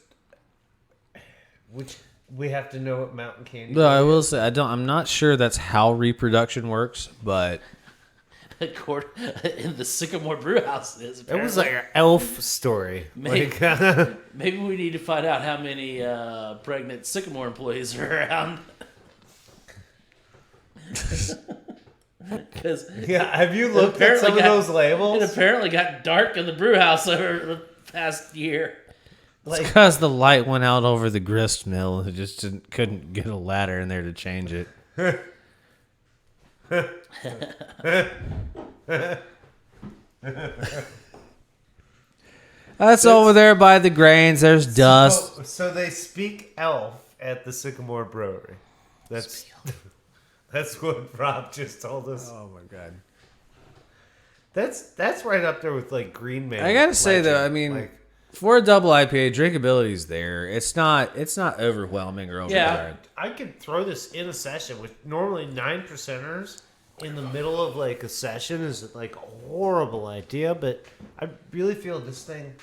which we have to know what mountain candy. No, I will say I'm not sure that's how reproduction works, but In the Sycamore Brew House is. It Apparently. was like an elf story. Maybe- Like, Maybe we need to find out how many pregnant Sycamore employees are around. Because yeah, have you looked at some of those it labels? apparently got dark in the brew house over the past year. it's because the light went out over the grist mill. It just couldn't get a ladder in there to change it. That's over there by the grains. There's dust. So they speak elf at the Sycamore Brewery. That's what Rob just told us. Oh my god. That's right up there with like Green Man. I gotta say though, I Legend. mean, Like, for a double IPA, drinkability is there. It's not overwhelming or overbearing. I could throw this in a session with normally 9%ers in the middle of like a session is like a horrible idea, but I really feel this thing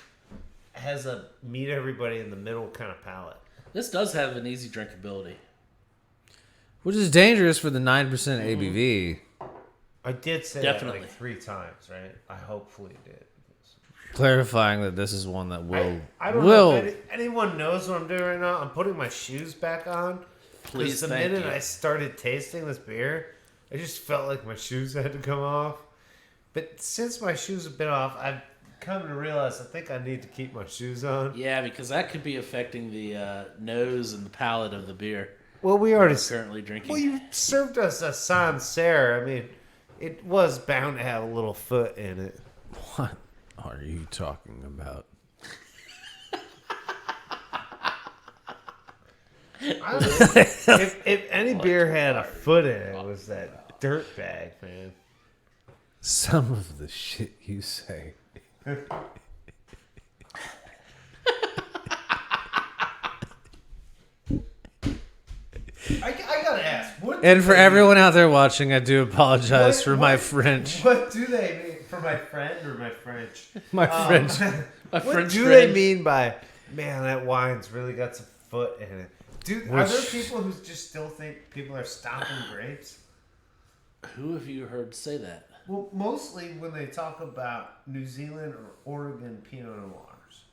has a meet everybody in the middle kind of palate. This does have an easy drinkability. Which is dangerous for the 9% ABV. I did say Definitely. that like 3 times, right? I hopefully did. Clarifying that this is one that will I don't know if anyone knows what I'm doing right now. I'm putting my shoes back on. Please, The thank minute you. I started tasting this beer, I just felt like my shoes had to come off. But since my shoes have been off, I've come to realize I think I need to keep my shoes on. Yeah, because that could be affecting the nose and the palate of the beer Well, we already. we're currently drinking. Well, you served us a Sancerre. I mean, it was bound to have a little foot in it. What are you talking about? If any beer had a foot in it, it was that dirt bag, man. Some of the shit you say. I gotta ask. What And for everyone out there watching, I do apologize for my French. What do they mean? For my friend or my French? My French. My What French do friend. they mean by, man, that wine's really got some foot in it? Dude, are there Which- people who just still think people are stomping grapes? Who have you heard say that? Well, mostly when they talk about New Zealand or Oregon Pinot Noirs.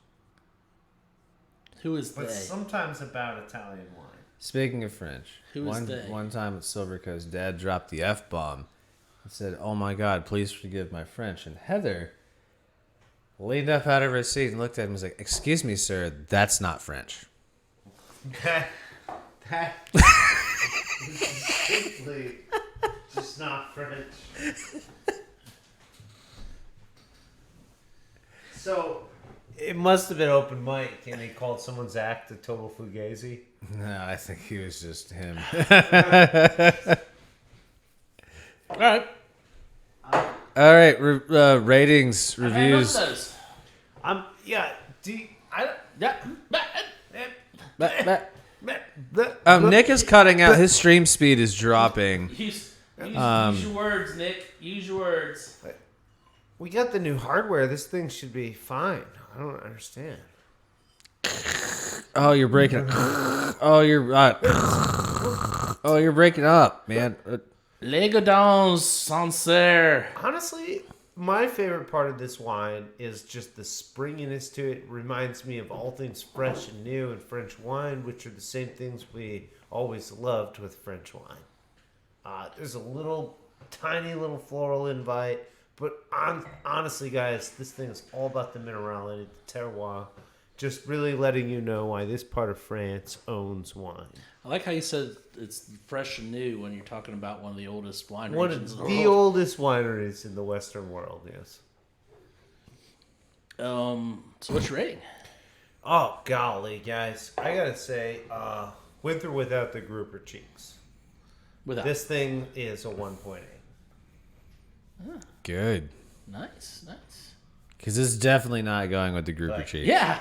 Who is But they? sometimes about Italian wine. Speaking of French, Who is they? one time at Silver Coast, Dad dropped the F-bomb and said, "Oh my God, please forgive my French." And Heather leaned up out of her seat and looked at him and was like, "Excuse me, sir, that's not French." That is simply just not French. So it must have been open mic, and he called someone's act a total fugazi. No, I think he was just him. All right. All right, ratings, Enough reviews. of those. Yeah. Yeah. Nick is cutting out. His stream speed is dropping. Use your words, Nick. Use your words. We got the new hardware. This thing should be fine. I don't understand. Oh, you're breaking. Oh, you're breaking up, man. Lego Dons Sancerre. Honestly, my favorite part of this wine is just the springiness to it. Reminds me of all things fresh and new and French wine, which are the same things we always loved with French wine. There's a little tiny little floral invite. But honestly, guys, this thing is all about the minerality, the terroir. Just really letting you know why this part of France owns wine. I like how you said it's fresh and new when you're talking about one of the oldest wine One regions of in the the world. oldest wineries in the Western world, yes. So what's your rating? Oh, golly, guys. I gotta say, with or without the grouper cheeks, Without. this thing is a 1.8. Good. Nice. Because it's definitely not going with the grouper cheeks. Yeah.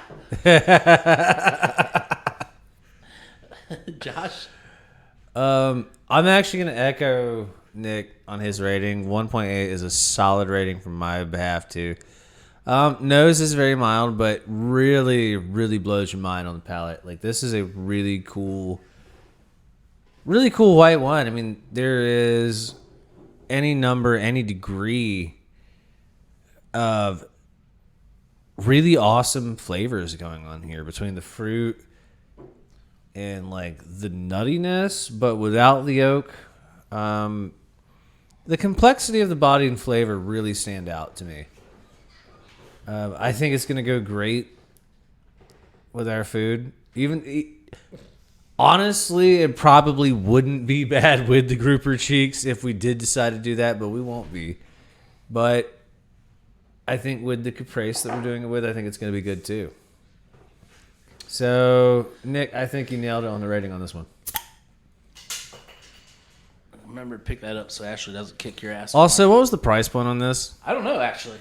Josh? I'm actually going to echo Nick on his rating. 1.8 is a solid rating from my behalf, too. Nose is very mild, but really, really blows your mind on the palate. Like, this is a really cool white wine. I mean, there is any number, any degree of really awesome flavors going on here between the fruit and like the nuttiness, but without the oak. The complexity of the body and flavor really stand out to me. I think it's going to go great with our food. Honestly, it probably wouldn't be bad with the grouper cheeks if we did decide to do that, but we won't be. But I think with the caprice that we're doing it with, I think it's going to be good too. So, Nick, I think you nailed it on the rating on this one. Remember to pick that up so Ashley doesn't kick your ass. Also, what was the price point on this? I don't know, actually.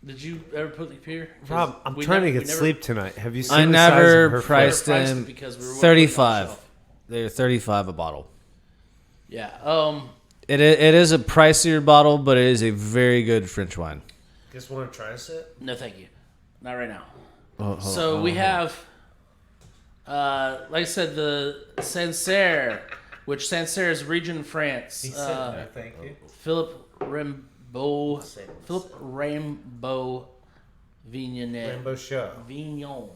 Did you ever put the computer? Rob, I'm trying to get sleep tonight. Have you seen I the size of never her priced foot? priced them. it because we were 35. They're 35 a bottle. Yeah. It is a pricier bottle, but it is a very good French wine. Just want to try a sip? No, thank you. Not right now. Hold We on. have, like I said, the Sancerre, which Sancerre is a region in France. He said no, thank you. Philippe Raimbeau Vignonet. Rainbow Show. Vignon.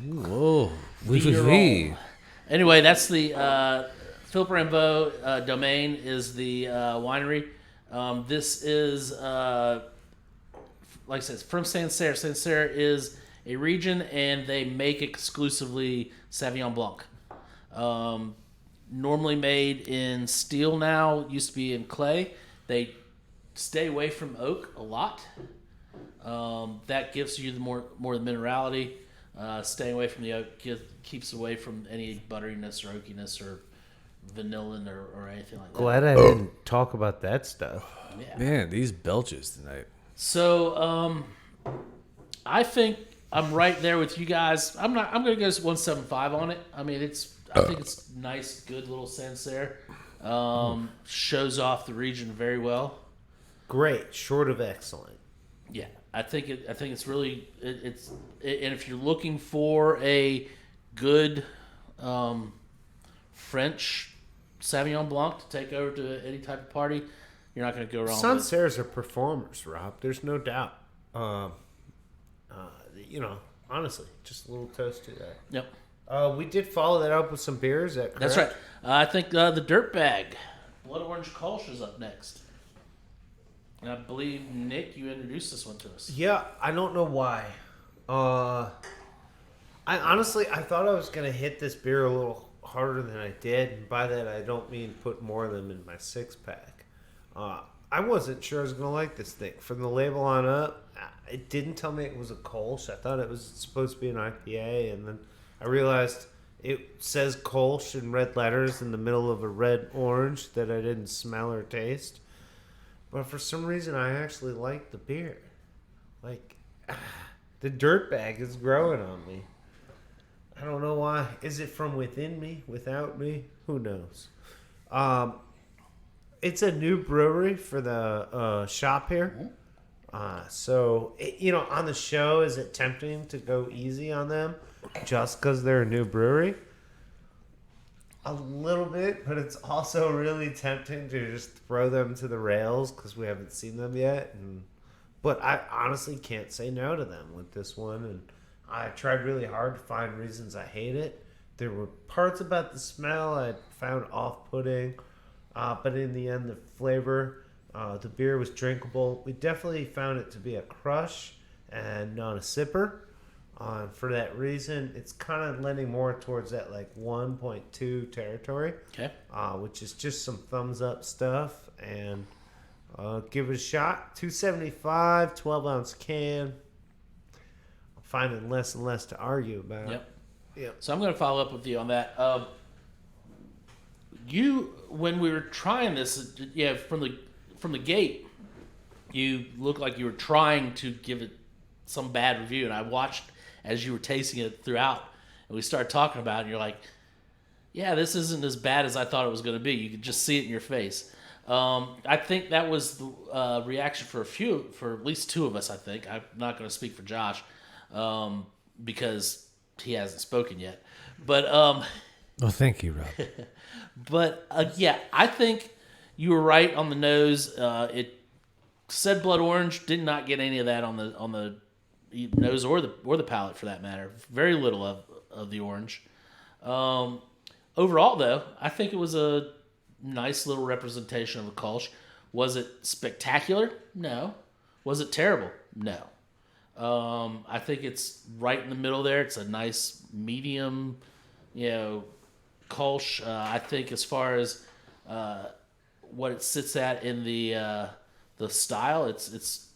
Whoa. Vigneron. Anyway, that's the Philippe Raimbeau domain is the winery. This is, like I said, it's from Sancerre. Sancerre is a region, and they make exclusively Sauvignon Blanc. Normally made in steel now, used to be in clay. They stay away from oak a lot. That gives you the more the minerality. Staying away from the oak keeps away from any butteriness or oakiness or vanillin or anything like that. Glad I didn't talk about that stuff. Yeah. Man, these belches tonight. So I think I'm right there with you guys. I'm going to go 175 on it. I mean, I think it's nice, good little Sancerre. Shows off the region very well. Great, short of excellent. Yeah, I think it's really and if you're looking for a good French Sauvignon Blanc to take over to any type of party, you're not going to go wrong. Sancerres are performers, Rob. There's no doubt. Honestly, just a little toast to that. Yep, We did follow that up with some beers. Is that correct? that's right. I think the Dirtbag Blood Orange Kolsch is up next. And I believe, Nick, you introduced this one to us. Yeah, I don't know why. I thought I was gonna hit this beer a little harder than I did, and by that I don't mean put more of them in my 6-pack. I wasn't sure I was gonna like this thing. From the label on up, it didn't tell me it was a Kolsch. I thought it was supposed to be an IPA, and then I realized it says Kolsch in red letters in the middle of a red orange that I didn't smell or taste. But for some reason, I actually like the beer. Like, the dirtbag is growing on me. I don't know why. Is it from within me, without me? Who knows? It's a new brewery for the shop here. So, on the show, is it tempting to go easy on them just because they're a new brewery? A little bit, but it's also really tempting to just throw them to the rails because we haven't seen them yet. But I honestly can't say no to them with this one. And I tried really hard to find reasons I hate it. There were parts about the smell I found off-putting. but in the end, the flavor, the beer was drinkable. We definitely found it to be a crush and not a sipper. For that reason, it's kind of leaning more towards that like 1.2 territory, Okay. which is just some thumbs up stuff. And give it a shot. 275, 12-ounce can. I'm finding less and less to argue about. Yep. So I'm going to follow up with you on that. When we were trying this, from the gate, you looked like you were trying to give it some bad review, and I watched as you were tasting it throughout, and we started talking about it, and you're like, yeah, this isn't as bad as I thought it was going to be. You could just see it in your face. I think that was the reaction for at least two of us, I think. I'm not going to speak for Josh because he hasn't spoken yet. But Well, thank you, Rob. but yeah, I think you were right on the nose. It said blood orange, did not get any of that on the nose or the palate for that matter. Very little of the orange. Overall, though, I think it was a nice little representation of a Kolsch. Was it spectacular? No. Was it terrible? No. I think it's right in the middle there. It's a nice medium, Kolsch. I think as far as what it sits at in the style, it's.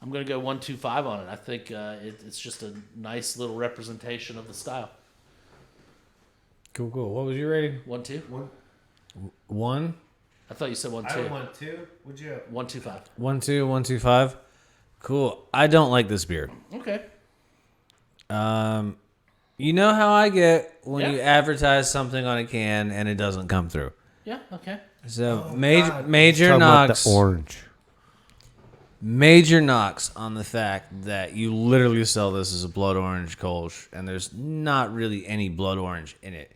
I'm going to go 125 on it. I think it's just a nice little representation of the style. Cool. What was your rating? 1-2. 1? I thought you said 1-2. I went 1-2. What'd you have? 125. 1-2, 125. Cool. I don't like this beer. Okay. You know how I get when Yeah. you advertise something on a can and it doesn't come through. Yeah. Okay. So God. major Talking about knocks. the orange. Major knocks on the fact that you literally sell this as a blood orange Kolsch, and there's not really any blood orange in it.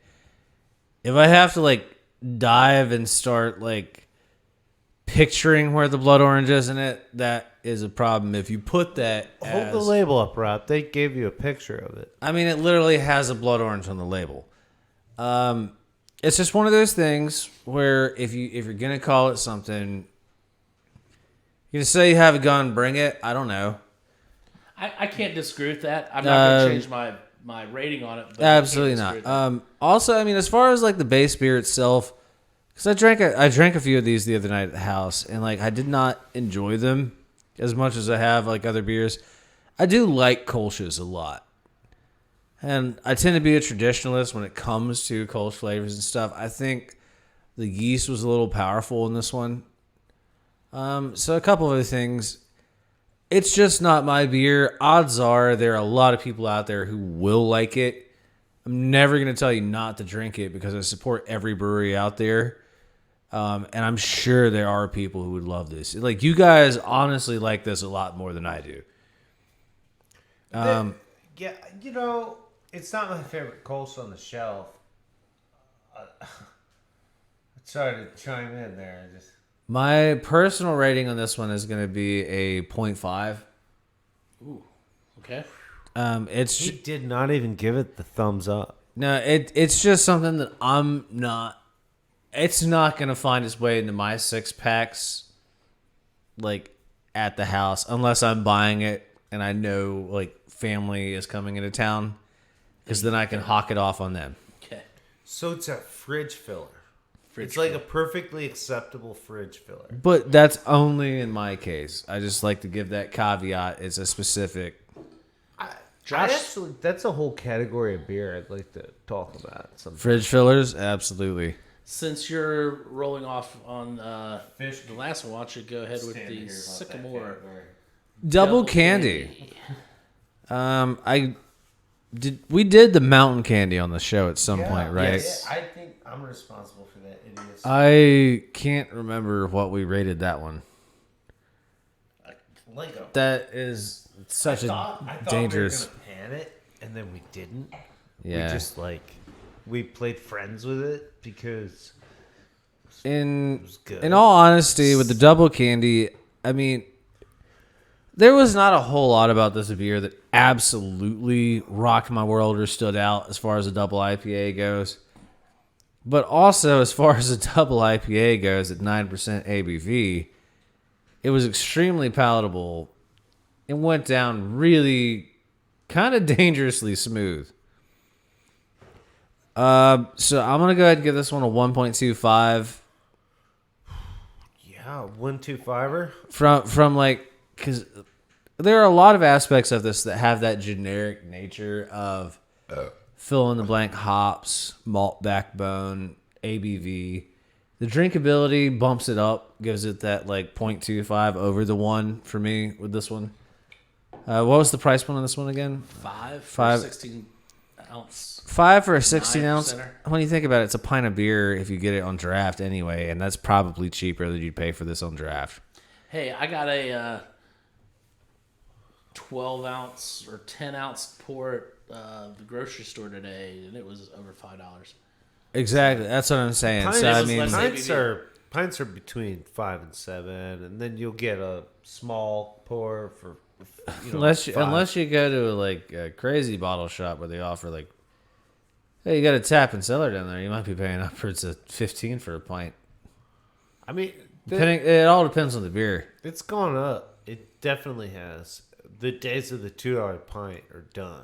If I have to dive and start picturing where the blood orange is in it, that is a problem. If you put that Hold the label up, Rob. They gave you a picture of it. I mean, it literally has a blood orange on the label. It's just one of those things where if you're gonna call it something, you just say you have a gun, bring it. I don't know. I can't disagree with that. I'm not going to change my rating on it. But Absolutely I can't disagree not. with that. Also, I mean, as far as the base beer itself, because I drank a few of these the other night at the house, and I did not enjoy them as much as I have other beers. I do like Kolsch's a lot, and I tend to be a traditionalist when it comes to Kolsch flavors and stuff. I think the yeast was a little powerful in this one. So a couple of other things. It's just not my beer. Odds are there are a lot of people out there who will like it. I'm never going to tell you not to drink it because I support every brewery out there. And I'm sure there are people who would love this. You guys honestly like this a lot more than I do. Yeah, it's not my favorite Kolsch on the shelf. Sorry to chime in there. My personal rating on this one is going to be a 0.5. Ooh. Okay. He did not even give it the thumbs up. No, it's just something that I'm not. It's not going to find its way into my 6-packs, at the house, unless I'm buying it and I know family is coming into town, because then I can hawk it off on them. Okay. So it's a fridge filler. It's filler. a perfectly acceptable fridge filler. But that's only in my case. I just like to give that caveat. It's a specific. Josh? That's a whole category of beer I'd like to talk about. Fridge fillers, absolutely. Since you're rolling off on Fish. the last one, why don't you go ahead with the Sycamore Double candy. We did the mountain candy on the show at some point, right? Yes. I think I'm responsible for that. It is. I can't remember what we rated that one. Lego. That is such I a thought dangerous. we were gonna pan it, and then we didn't. Yeah. We just we played friends with it because In was good. in all honesty, with the double candy, I mean, there was not a whole lot about this beer that absolutely rocked my world or stood out as far as a double IPA goes. But also, as far as a double IPA goes at 9% ABV, it was extremely palatable. It went down really kind of dangerously smooth. So I'm going to go ahead and give this one a 1.25. Yeah, 125er. From like, because there are a lot of aspects of this that have that generic nature of fill in the blank hops, malt backbone, ABV. The drinkability bumps it up, gives it that like 0.25 over the 1 for me with this one. What was the price point on this one again? 5 for Five. 16 ounce. 5 for a 16 ounce. 9%er. When you think about it, it's a pint of beer if you get it on draft anyway, and that's probably cheaper than you'd pay for this on draft. Hey, I got a 12 ounce or 10 ounce pour at the grocery store today, and it was over $5. Exactly, that's what I'm saying. Pints, So I was mean, less pints are between 5 and 7, and then you'll get a small pour for unless you go to like a crazy bottle shop where they offer like, hey, you got a tap and cellar down there, you might be paying upwards of 15 for a pint. I mean, It all depends on the beer. it's gone up. It definitely has. The days of the $2 pint are done.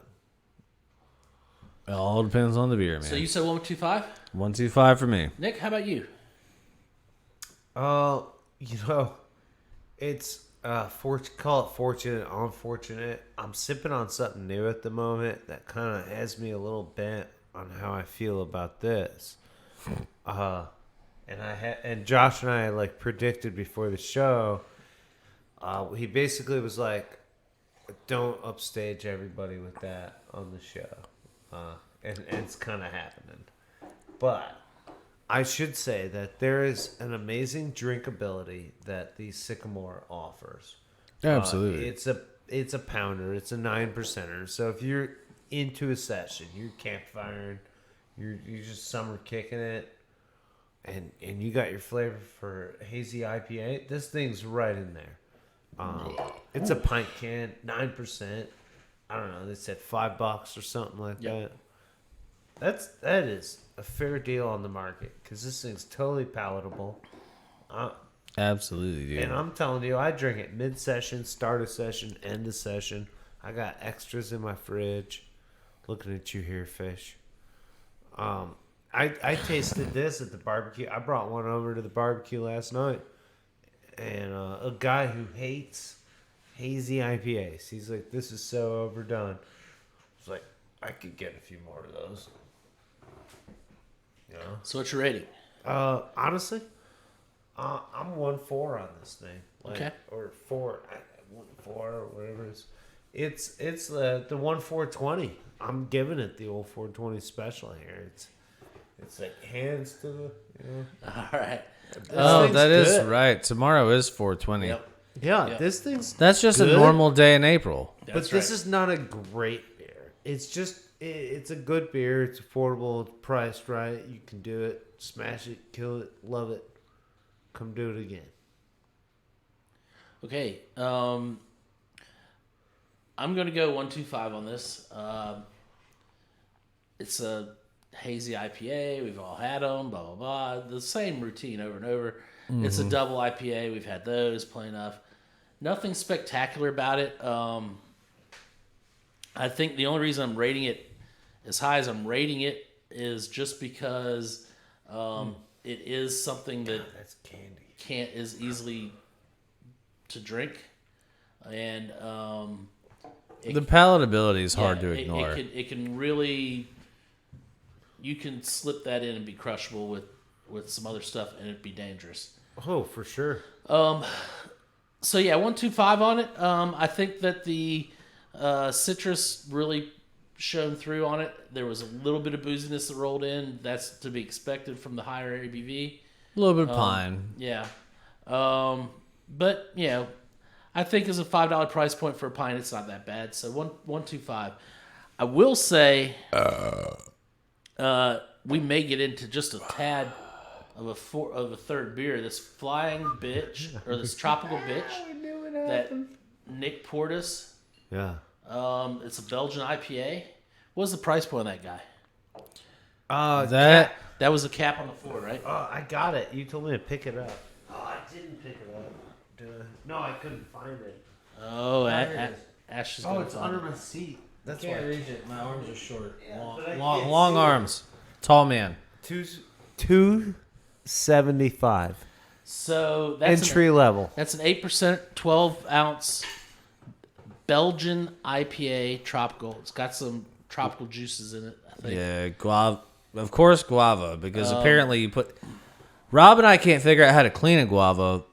It all depends on the beer, man. So you said 125? 125 for me. Nick, how about you? It's call it fortunate, unfortunate. I'm sipping on something new at the moment that kind of has me a little bent on how I feel about this. And Josh and I like predicted before the show. He basically was like, "Don't upstage everybody with that on the show," and it's kind of happening. But I should say that there is an amazing drinkability that the Sycamore offers. Absolutely. It's a pounder. It's a 9%er. So if you're into a session, you're campfiring, you're just summer kicking it, and you got your flavor for Hazy IPA, this thing's right in there. It's a pint can, 9%. I don't know. They said $5 or something like that. That is a fair deal on the market because this thing's totally palatable. Absolutely, dude. And I'm telling you, I drink it mid-session, start a session, end a session. I got extras in my fridge. Looking at you here, fish. I tasted this at the barbecue. I brought one over to the barbecue last night. And a guy who hates hazy IPAs. He's like, this is so overdone. I was like, I could get a few more of those. You know? So what's your rating? Honestly, I'm 1.4 on this thing. Okay. Or 4, 1.4 or whatever it is. It's the 1.420. I'm giving it the old 420 special here. It's like hands to the. All right. That is good. right. Tomorrow is 420. Yep. Yeah, Yep. this thing's. That's just good, a normal day in April. but That's this right. is not a great beer. It's just it's a good beer. It's affordable. It's priced right. You can do it. Smash it. Kill it. Love it. Come do it again. Okay. I'm going to go 125 on this. It's a hazy IPA. We've all had them, blah, blah, blah. The same routine over and over. Mm-hmm. It's a double IPA. We've had those, plain enough. Nothing spectacular about it. I think the only reason I'm rating it as high as I'm rating it is just because it is something that That's candy. can't as easily to drink. And The palatability is hard to it- ignore. It can really, you can slip that in and be crushable with some other stuff, and it'd be dangerous. Oh, for sure. So yeah, 125 on it. I think that the citrus really shone through on it. There was a little bit of booziness that rolled in. That's to be expected from the higher ABV. A little bit of pine. Yeah. But you know, I think as a $5 price point for a pint, it's not that bad. So 125. I will say, we may get into just a tad of a third beer. This flying bitch or this tropical bitch that Nick poured us. Yeah. It's a Belgian IPA. What's the price point on that guy? That That was the cap on the floor, right? Oh, I got it. You told me to pick it up. Oh, I didn't pick it up. No, I couldn't find it. Oh, There it is. Ash is Oh, going it's to under find it. my seat. That's Can't why. reach it. My arms are short. But I can't Long see it. arms. Tall man. 275 So that's entry level. That's an 8%, 12-ounce Belgian IPA tropical. It's got some tropical juices in it, I think. Yeah, guava. Of course, guava, because apparently you put. Rob and I can't figure out how to clean a guava.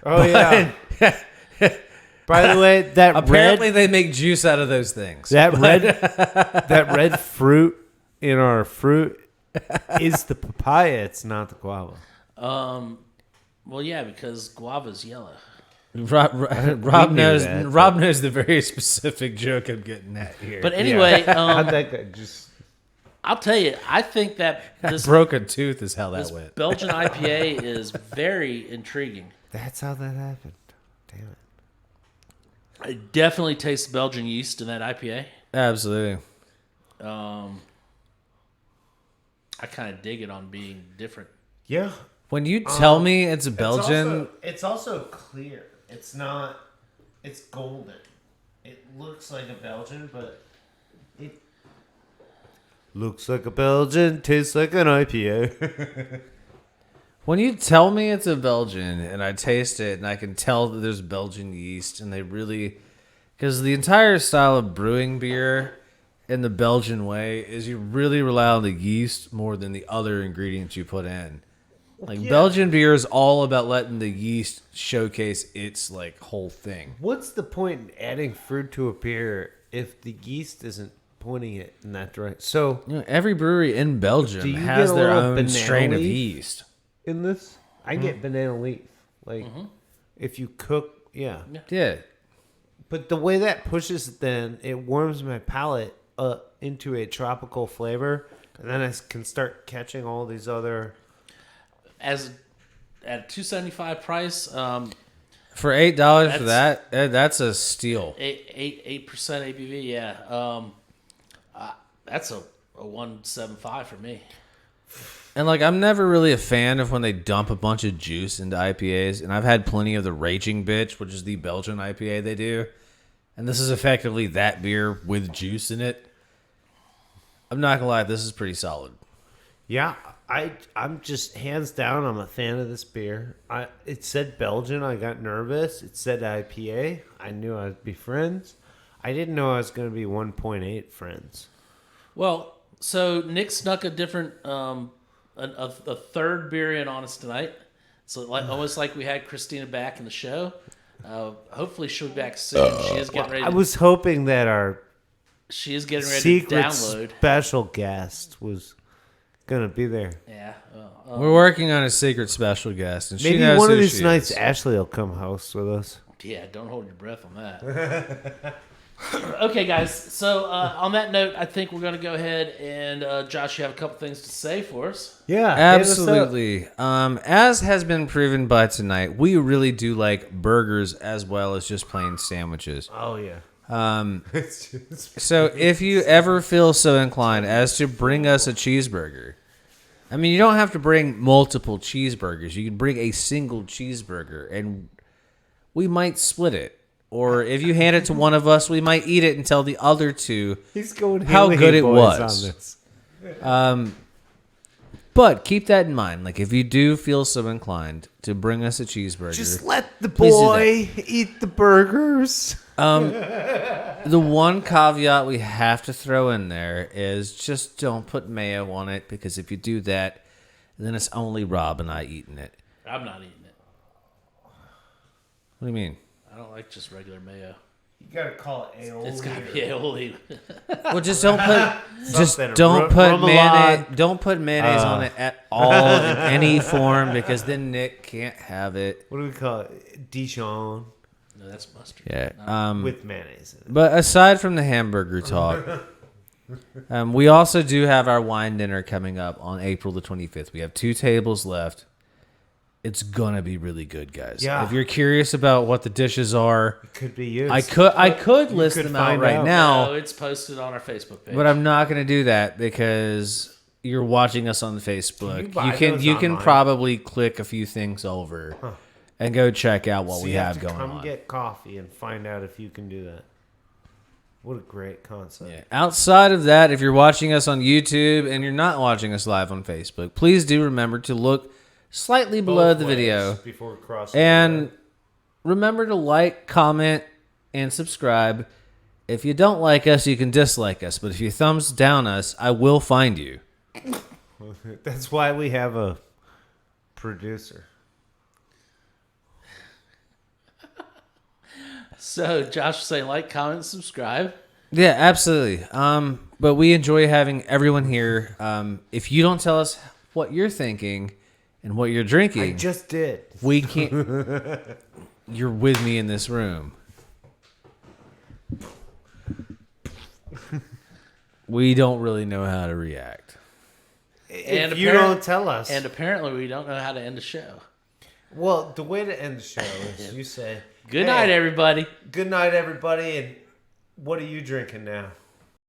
Oh yeah. By the way, that Apparently, red they make juice out of those things. that red fruit in our fruit is the papaya. It's not the guava. Well, yeah, because guava's yellow. Rob knew knows. that, Rob knows the very specific joke I'm getting at here. But anyway, How'd that go? Just I'll tell you, I think that this broken tooth is how that this went. Belgian IPA is very intriguing. that's how that happened. Damn it. I definitely taste Belgian yeast in that IPA. Absolutely. I kind of dig it on being different. Yeah. When you tell me it's a Belgian, It's also clear. It's not. It's golden. It looks like a Belgian, but it looks like a Belgian. Tastes like an IPA. when you tell me it's a Belgian and I taste it and I can tell that there's Belgian yeast and they really, because the entire style of brewing beer in the Belgian way is you really rely on the yeast more than the other ingredients you put in. Like Belgian beer is all about letting the yeast showcase its like whole thing. What's the point in adding fruit to a beer if the yeast isn't pointing it in that direction? So You know, every brewery in Do Belgium you has get a their little own banana strain of leaf? yeast. in this, I get banana leaf. Like if you cook, yeah. Yeah. But the way that pushes it, then it warms my palate into a tropical flavor, and then I can start catching all these other. As at a $2.75 price, For $8 for that, that's a steal. 8% ABV. Yeah, that's a 1.75 for me. And like I'm never really a fan of when they dump a bunch of juice into IPAs, and I've had plenty of the Raging Bitch, which is the Belgian IPA they do. And this is effectively that beer with juice in it. I'm not gonna lie, this is pretty solid. Yeah, I'm just hands down. I'm a fan of this beer. It said Belgian. I got nervous. It said IPA. I knew I'd be friends. I didn't know I was going to be 1.8 friends. Well, so Nick snuck a different, a third beer in on us tonight. So like almost like we had Christina back in the show. Hopefully she'll be back soon. She is getting ready. I was hoping that our She is getting ready to secret download. special guest was going to be there. Yeah. We're working on a secret special guest, and she Maybe knows one who of these she nights is. Ashley will come host with us. Yeah, don't hold your breath on that. Okay, guys. So on that note, I think we're going to go ahead and Josh, you have a couple things to say for us. Yeah, Absolutely. As has been proven by tonight, we really do like burgers as well as just plain sandwiches. Oh yeah. So if you ever feel so inclined as to bring us a cheeseburger, I mean, you don't have to bring multiple cheeseburgers. You can bring a single cheeseburger, and we might split it. Or if you hand it to one of us, we might eat it and tell the other two He's going how Haley good it boys was. on this. But keep that in mind. Like, if you do feel so inclined to bring us a cheeseburger, Just let the Please do boy eat the burgers. the one caveat we have to throw in there is just don't put mayo on it, because if you do that, then it's only Rob and I eating it. I'm not eating it. What do you mean? I don't like just regular mayo. You gotta call it aioli. It's got to be aioli. Well, just don't Something. don't put Remoulade. mayonnaise. Don't put mayonnaise on it at all in any form, because then Nick can't have it. What do we call it? Dijon No, that's mustard. Yeah. with mayonnaise in it. But aside from the hamburger talk, we also do have our wine dinner coming up on April the 25th. We have 2 tables left. it's gonna be really good, guys. Yeah. If you're curious about what the dishes are, It could be used. I could list could them out find right out. now, No, it's posted on our Facebook page. but I'm not gonna do that because you're watching us on Facebook. you buy those You can online? probably click a few things over and go check out what So we you have to going come on. get coffee and find out if you can do that. What a great concept. Yeah. Outside of that, if you're watching us on YouTube and you're not watching us live on Facebook, please do remember to look slightly below Both the ways video. before crossing. And remember to like, comment, and subscribe. If you don't like us, you can dislike us. But if you thumbs down us, I will find you. That's why we have a producer. So Josh was saying like, comment, subscribe. Yeah, absolutely. But we enjoy having everyone here. If you don't tell us what you're thinking and what you're drinking, I just did. we can't. You're with me in this room. We don't really know how to react. If you don't tell us. And apparently we don't know how to end a show. Well, the way to end the show is you say, Good night, everybody. Good night, everybody. And what are you drinking now?